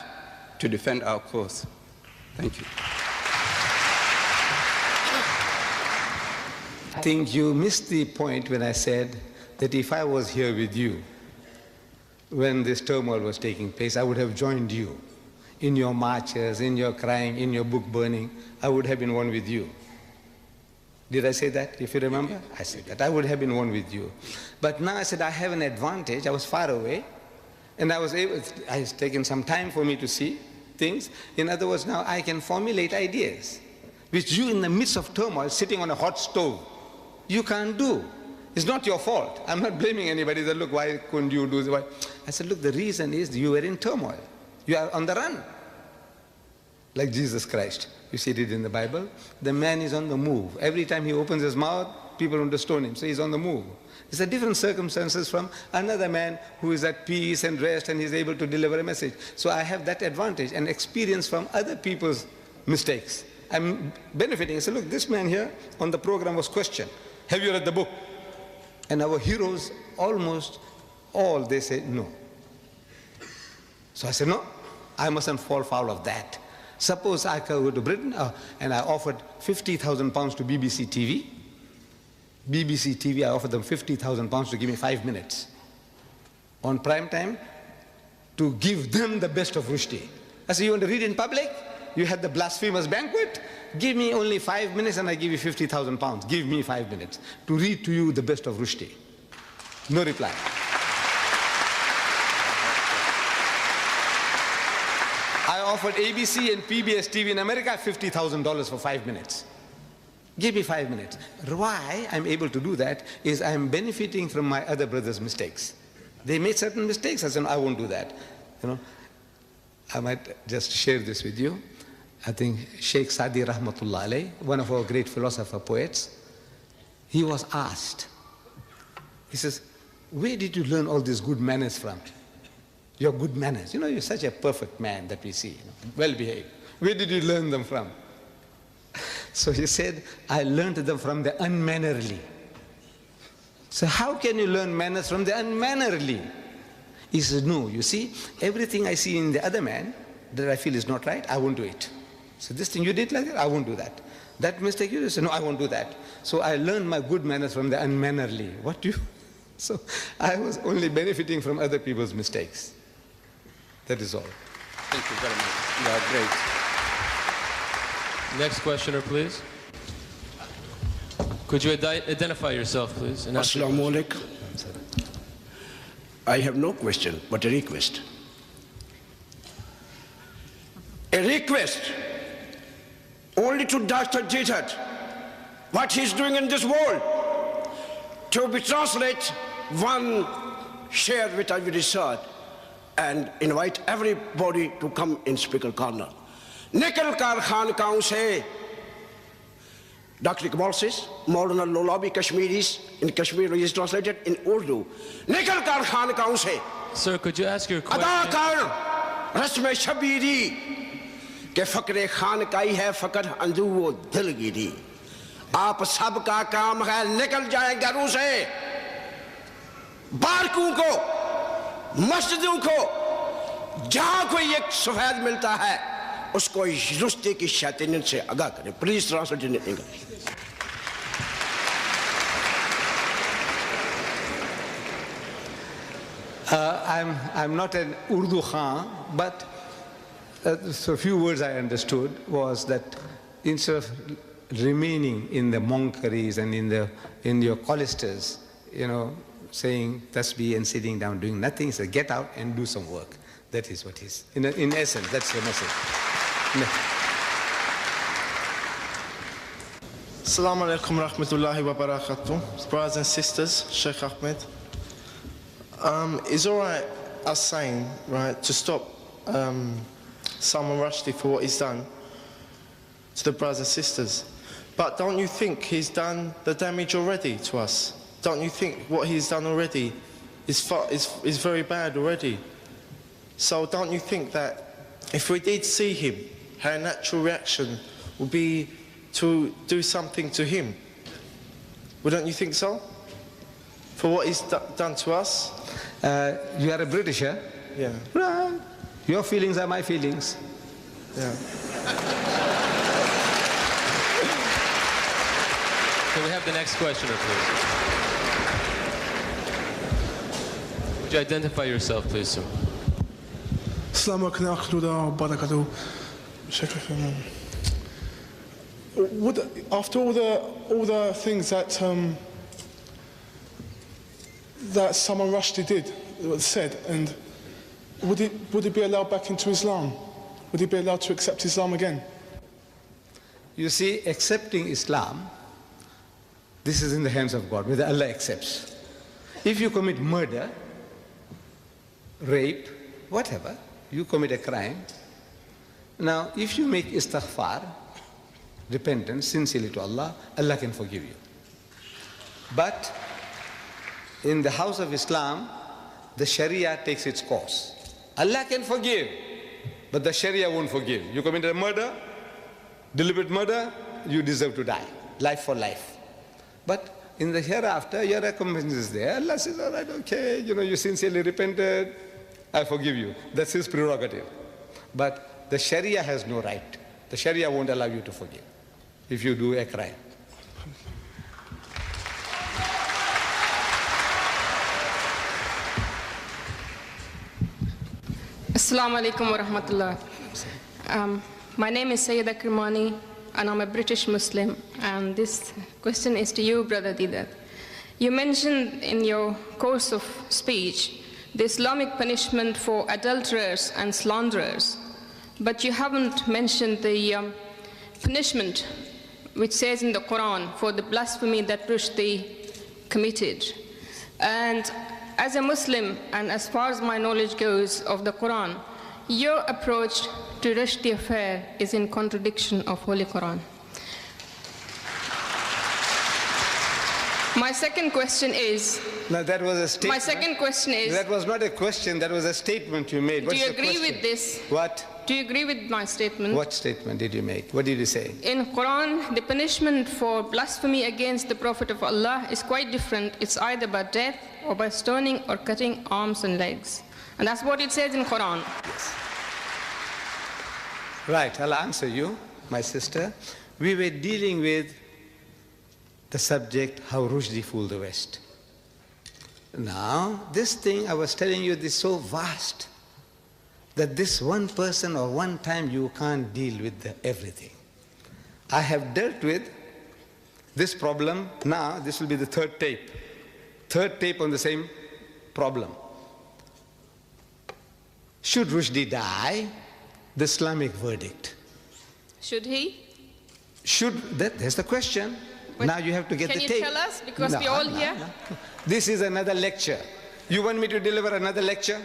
J: to defend our cause? Thank you.
B: I think you missed the point when I said that if I was here with you when this turmoil was taking place, I would have joined you in your marches, in your crying, in your book burning. I would have been one with you. Did I say that, if you remember? I said that. I would have been one with you. But now I said I have an advantage. I was far away, and it's taken some time for me to see things. In other words, now I can formulate ideas, which you in the midst of turmoil, sitting on a hot stove, you can't do. It's not your fault. I'm not blaming anybody that, look, why couldn't you do this? I said, look, the reason is you were in turmoil. You are on the run. Like Jesus Christ. You see it in the Bible. The man is on the move. Every time he opens his mouth, people want to stone him. So he's on the move. It's a different circumstances from another man who is at peace and rest and he's able to deliver a message. So I have that advantage and experience from other people's mistakes. I'm benefiting. I said, look, this man here on the program was questioned. Have you read the book? And our heroes, almost all, they said no. So I said, no, I mustn't fall foul of that. Suppose I go to Britain and I offered 50,000 pounds to BBC TV. BBC TV, I offered them 50,000 pounds to give me 5 minutes on prime time to give them the best of Rushdie. I said, you want to read in public? You had the blasphemous banquet? Give me only 5 minutes and I give you 50,000 pounds. Give me 5 minutes to read to you the best of Rushdie. No reply. I offered ABC and PBS TV in America $50,000 for 5 minutes. Give me 5 minutes. Why I'm able to do that is I'm benefiting from my other brothers' mistakes. They made certain mistakes. I said, no, I won't do that. You know, I might just share this with you. I think Sheikh Sadi Rahmatullah alayh, one of our great philosopher poets, he was asked, he says, where did you learn all these good manners from? Your good manners. You know, you're such a perfect man that we see, you know, well behaved. Where did you learn them from? So he said, I learned them from the unmannerly. So how can you learn manners from the unmannerly? He says, no, you see, everything I see in the other man that I feel is not right, I won't do it. So this thing you did like that, I won't do that. That mistake you did, say, no, I won't do that. So I learned my good manners from the unmannerly. What do you? So I was only benefiting from other people's mistakes. That is all.
J: Thank you very much. You are great.
H: Next questioner, please. Could you identify yourself, please?
K: Assalamu alaikum. I have no question, but a request. A request only to Dr. Deedat, what he's doing in this world, to be translate one share which I will research and invite everybody to come in speaker corner. Nikal kar khankaon se, Dr. Iqbal says, Maulana Lolabi Kashmiris, in Kashmir is translated in Urdu. Nikal kar khankaon se.
H: Sir, could you ask your question?
K: Ada kar rasme shabiri, ke fakre khankai hai fakr andu wo dilgiri. आप सबका काम है निकल जाए घरों से, बारकों को, मस्जिदों को, जहां कोई एक सफेद मिलता है उसको रुश्ती की शैतानियत से आगाह करें. Please translate in English.
B: I'm not an Urdu Khan, but so a few words I understood was that instead of remaining in the monkeries and in your cloisters, you know, saying tasbih and sitting down doing nothing, so get out and do some work. That is what is. In essence, that's the message.
L: Assalamu alaikum rahmatullahi wa barakatuh. Brothers and sisters, Sheikh Ahmed. It's all right us saying, right, to stop Salman Rushdie for what he's done to the brothers and sisters. But don't you think he's done the damage already to us? Don't you think what he's done already is very bad already? So don't you think that if we did see him, our natural reaction would be to do something to him? Wouldn't you think so? For what he's done to us?
B: You are a Britisher?
L: Yeah.
B: Right. Your feelings are my feelings.
L: Yeah.
H: we have the next questioner, please? Would you identify yourself, please, sir?
M: Assalamu alaikum wa barakatuh. After all the things that that Salman Rushdie did, said, and would he be allowed back into Islam? Would he be allowed to accept Islam again?
N: You see, accepting Islam, this is in the hands of God, whether Allah accepts. If you commit murder, rape, whatever, you commit a crime. Now, if you make istighfar, repentance, sincerely to Allah, Allah can forgive you. But in the house of Islam, the Sharia takes its course. Allah can forgive, but the Sharia won't forgive. You committed a murder, deliberate murder, you deserve to die, life for life. But in the hereafter, your recompense is there. Allah says, all right, okay, you sincerely repented, I forgive you. That's his prerogative. But the Sharia has no right. The Sharia won't allow you to forgive if you do a crime.
O: Assalamu alaikum wa rahmatullah. My name is Sayyida Kirmani, and I'm a British Muslim. And this question is to you, Brother Deedat. You mentioned in your course of speech the Islamic punishment for adulterers and slanderers, but you haven't mentioned the punishment which says in the Quran for the blasphemy that Rushdie committed. And as a Muslim, and as far as my knowledge goes of the Quran, your approach to Rushdie affair is in contradiction of Holy Quran. My second question is...
N: Now that was a statement.
O: My second question is...
N: That was not a question, that was a statement you made.
O: Do you agree with this?
N: What?
O: Do you agree with my statement?
N: What statement did you make? What did you say?
O: In Quran, the punishment for blasphemy against the Prophet of Allah is quite different. It's either by death or by stoning or cutting arms and legs. And that's what it says in Quran.
N: Yes. Right, I'll answer you, my sister. We were dealing with the subject, how Rushdie fooled the West. Now, this thing I was telling you is so vast that this one person or one time you can't deal with everything. I have dealt with this problem. Now, this will be the third tape. Third tape on the same problem. Should Rushdie die? The Islamic verdict.
O: Should he?
N: That's the question. But now you have to get the tape.
O: Can you tell us? Because we're all here.
N: No. This is another lecture. You want me to deliver another lecture?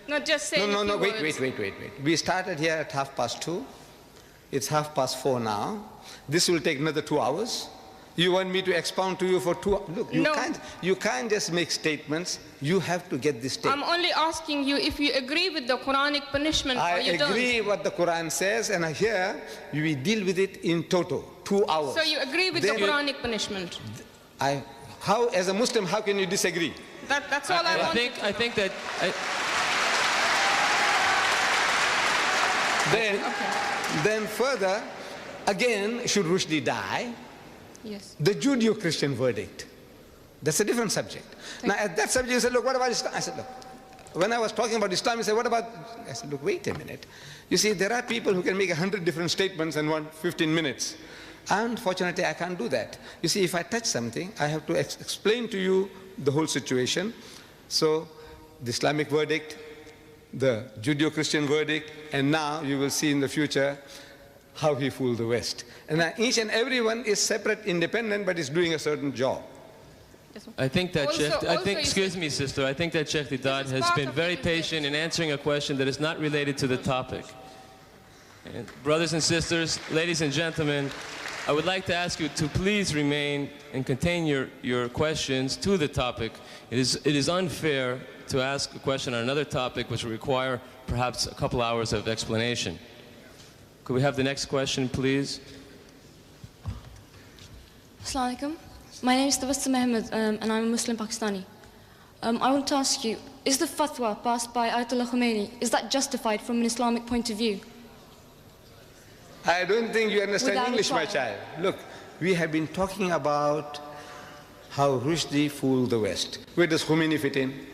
O: Not just say
N: No, wait. We started here at 2:30. It's 4:30 now. This will take another 2 hours. You want me to expound to you for 2 hours? Look, you can't just make statements. You have to get this tape.
O: I'm only asking you if you agree with the Quranic punishment or you don't.
N: I agree what the Quran says, and here we deal with it in total, 2 hours.
O: So you agree with the Quranic punishment?
N: As a Muslim, how can you disagree?
O: That's all I want.
H: I think that...
N: Then further, again, should Rushdie die?
O: Yes.
N: The Judeo-Christian verdict. That's a different subject. Now, at that subject, you said, look, what about Islam? I said, look, when I was talking about Islam, you said, what about... I said, look, wait a minute. You see, there are people who can make 100 different statements in 15 minutes. Unfortunately, I can't do that. You see, if I touch something, I have to explain to you the whole situation. So, the Islamic verdict, the Judeo-Christian verdict, and now you will see in the future how he fooled the West. And each and every one is separate, independent, but is doing a certain job.
H: I think that excuse me, sister, I think that Sheikh Deedat has been very patient in answering a question that is not related to the topic. And brothers and sisters, ladies and gentlemen, I would like to ask you to please remain and contain your questions to the topic. It is unfair to ask a question on another topic which will require perhaps a couple hours of explanation. Could we have the next question, please?
P: Assalamu alaikum. My name is Tabassum Ahmed, and I'm a Muslim Pakistani. I want to ask you, is the fatwa passed by Ayatollah Khomeini, is that justified from an Islamic point of view?
N: I don't think you understand English, my child. Look, we have been talking about how Rushdie fooled the West. Where does Khomeini fit in?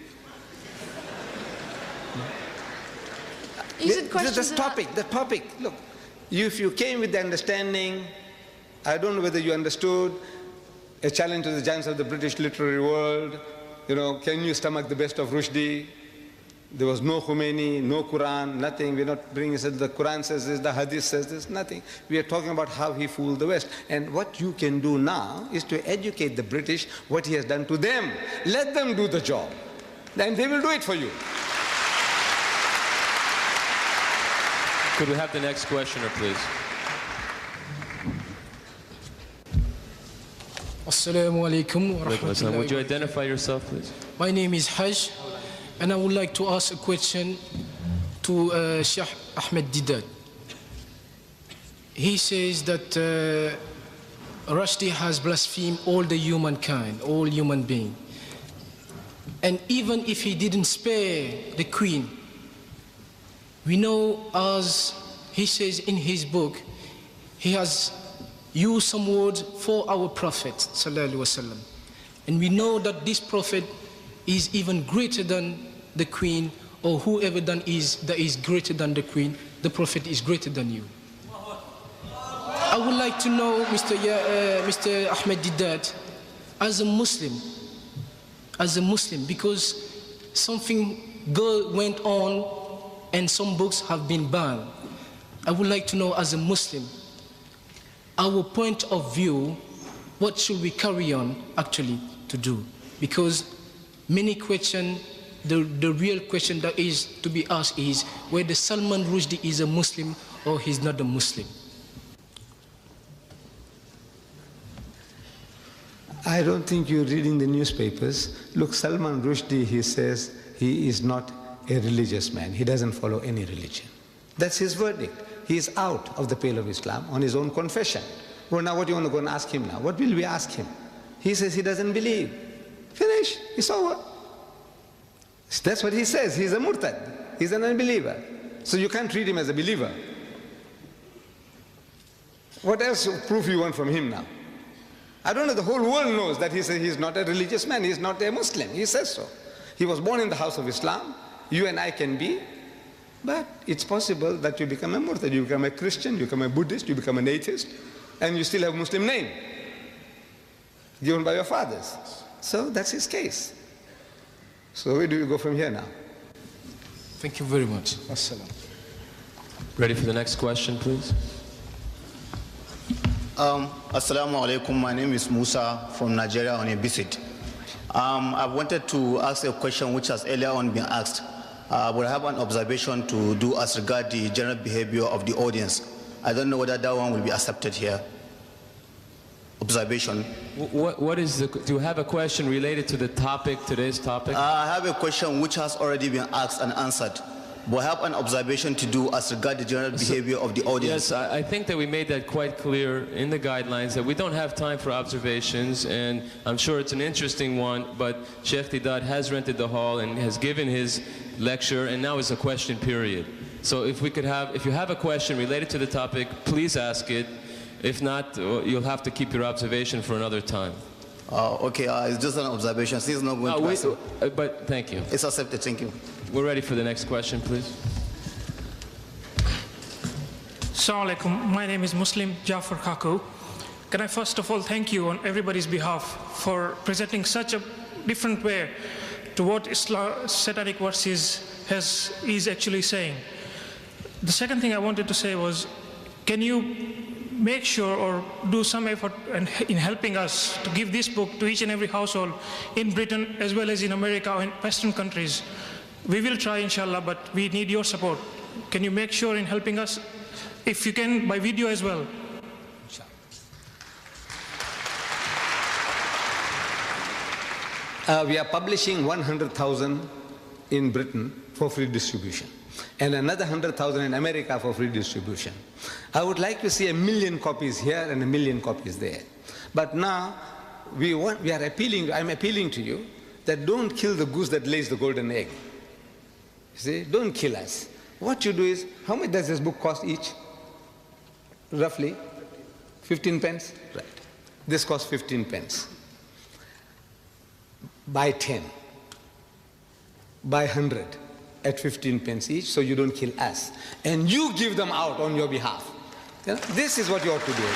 N: The topic. Look, if you came with the understanding, I don't know whether you understood, a challenge to the giants of the British literary world, can you stomach the best of Rushdie? There was no Khomeini, no Quran, nothing. We're not bringing the Quran says this, the Hadith says this, nothing. We are talking about how he fooled the West. And what you can do now is to educate the British what he has done to them. Let them do the job. Then they will do it for you.
H: Could we have the next questioner, please?
Q: Assalamu alaikum wa rahmatullahi.
H: Would you identify yourself, please?
Q: My name is Haj, and I would like to ask a question to Sheikh Ahmed Deidat. He says that Rushdie has blasphemed all the humankind, all human beings. And even if he didn't spare the Queen, we know, as he says in his book, he has used some words for our Prophet sallallahu alaihi wasallam, and we know that this Prophet is even greater than the Queen, or whoever that is greater than the Queen. The Prophet is greater than you. I would like to know, Mr. Ahmed Deidat, as a Muslim, because something good went on and some books have been banned. I would like to know, as a Muslim, our point of view, what should we carry on actually to do? Because many questions, the real question that is to be asked is whether Salman Rushdie is a Muslim or he's not a Muslim.
N: I don't think you're reading the newspapers. Look, Salman Rushdie, he says he is not a religious man. He doesn't follow any religion. That's his verdict. He is out of the pale of Islam on his own confession. Well, now what do you want to go and ask him now? What will we ask him? He says he doesn't believe. Finish. It's over. That's what he says. He's a murtad. He's an unbeliever. So you can't treat him as a believer. What else proof you want from him now? I don't know. The whole world knows that he says he's not a religious man. He's not a Muslim. He says so. He was born in the house of Islam. You and I can be. But it's possible that you become a murtad, you become a Christian, you become a Buddhist, you become an atheist, and you still have a Muslim name given by your fathers. So that's his case. So where do you go from here now?
Q: Thank you very much. Assalam.
H: Ready for the next question, please?
R: Assalamu alaikum. My name is Musa from Nigeria on a visit. I wanted to ask a question which has earlier on been asked. But I have an observation to do as regards the general behavior of the audience. I don't know whether that one will be accepted here. Observation.
H: What is the? Do you have a question related to the topic, today's topic?
R: I have a question which has already been asked and answered. But I have an observation to do as regards the general behavior of the audience.
H: Yes, I think that we made that quite clear in the guidelines, that we don't have time for observations, and I'm sure it's an interesting one, but Sheikh Deidat has rented the hall and has given his lecture, and now is a question period. So if we could have, if you have a question related to the topic, please ask it. If not, you'll have to keep your observation for another time.
R: Okay, it's just an observation. He's not going to answer.
H: But thank you.
R: It's accepted, thank you.
H: We're ready for the next question, please.
S: Assalamu alaikum. My name is Muslim Jafar Kaku. Can I first of all thank you on everybody's behalf for presenting such a different way to what satanic verses is actually saying. The second thing I wanted to say was, can you make sure or do some effort in helping us to give this book to each and every household in Britain as well as in America or in Western countries? We will try, inshallah, but we need your support. Can you make sure in helping us, if you can, by video as well?
N: We are publishing 100,000 in Britain for free distribution, and another 100,000 in America for free distribution. I would like to see 1 million copies here and 1 million copies there. But now I'm appealing to you that don't kill the goose that lays the golden egg. You see, don't kill us. What you do is, how much does this book cost each? Roughly 15 pence? Right. This costs 15 pence. Buy 10. Buy 100 at 15 pence each, so you don't kill us. And you give them out on your behalf. You know, this is what you ought to do.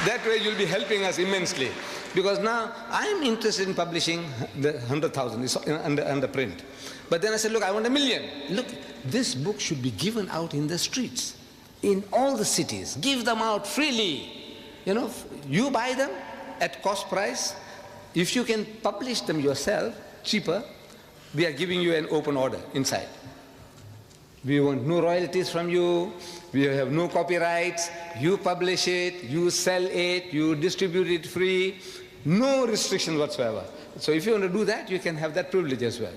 N: That way you'll be helping us immensely. Because now I'm interested in publishing the 100,000, it's under print. But then I said, look, I want 1 million. Look, this book should be given out in the streets, in all the cities. Give them out freely. You know, you buy them at cost price. If you can publish them yourself, cheaper, we are giving you an open order inside. We want no royalties from you. We have no copyrights. You publish it, you sell it, you distribute it free. No restrictions whatsoever. So if you want to do that, you can have that privilege as well.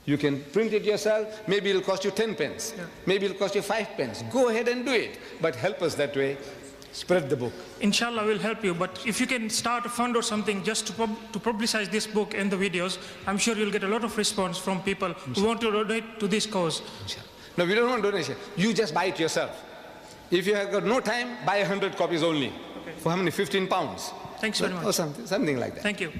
N: You can print it yourself. Maybe it'll cost you 10 pence. Yeah. Maybe it'll cost you 5 pence. Go ahead and do it. But help us that way. Spread the book.
S: Inshallah, we'll help you. But if you can start a fund or something just to publicize this book and the videos, I'm sure you'll get a lot of response from people who want to donate to this cause.
N: No, we don't want donation. You just buy it yourself. If you have got no time, buy 100 copies only. Okay. For how many? 15 pounds.
S: Thanks very much.
N: Or something like that.
S: Thank you.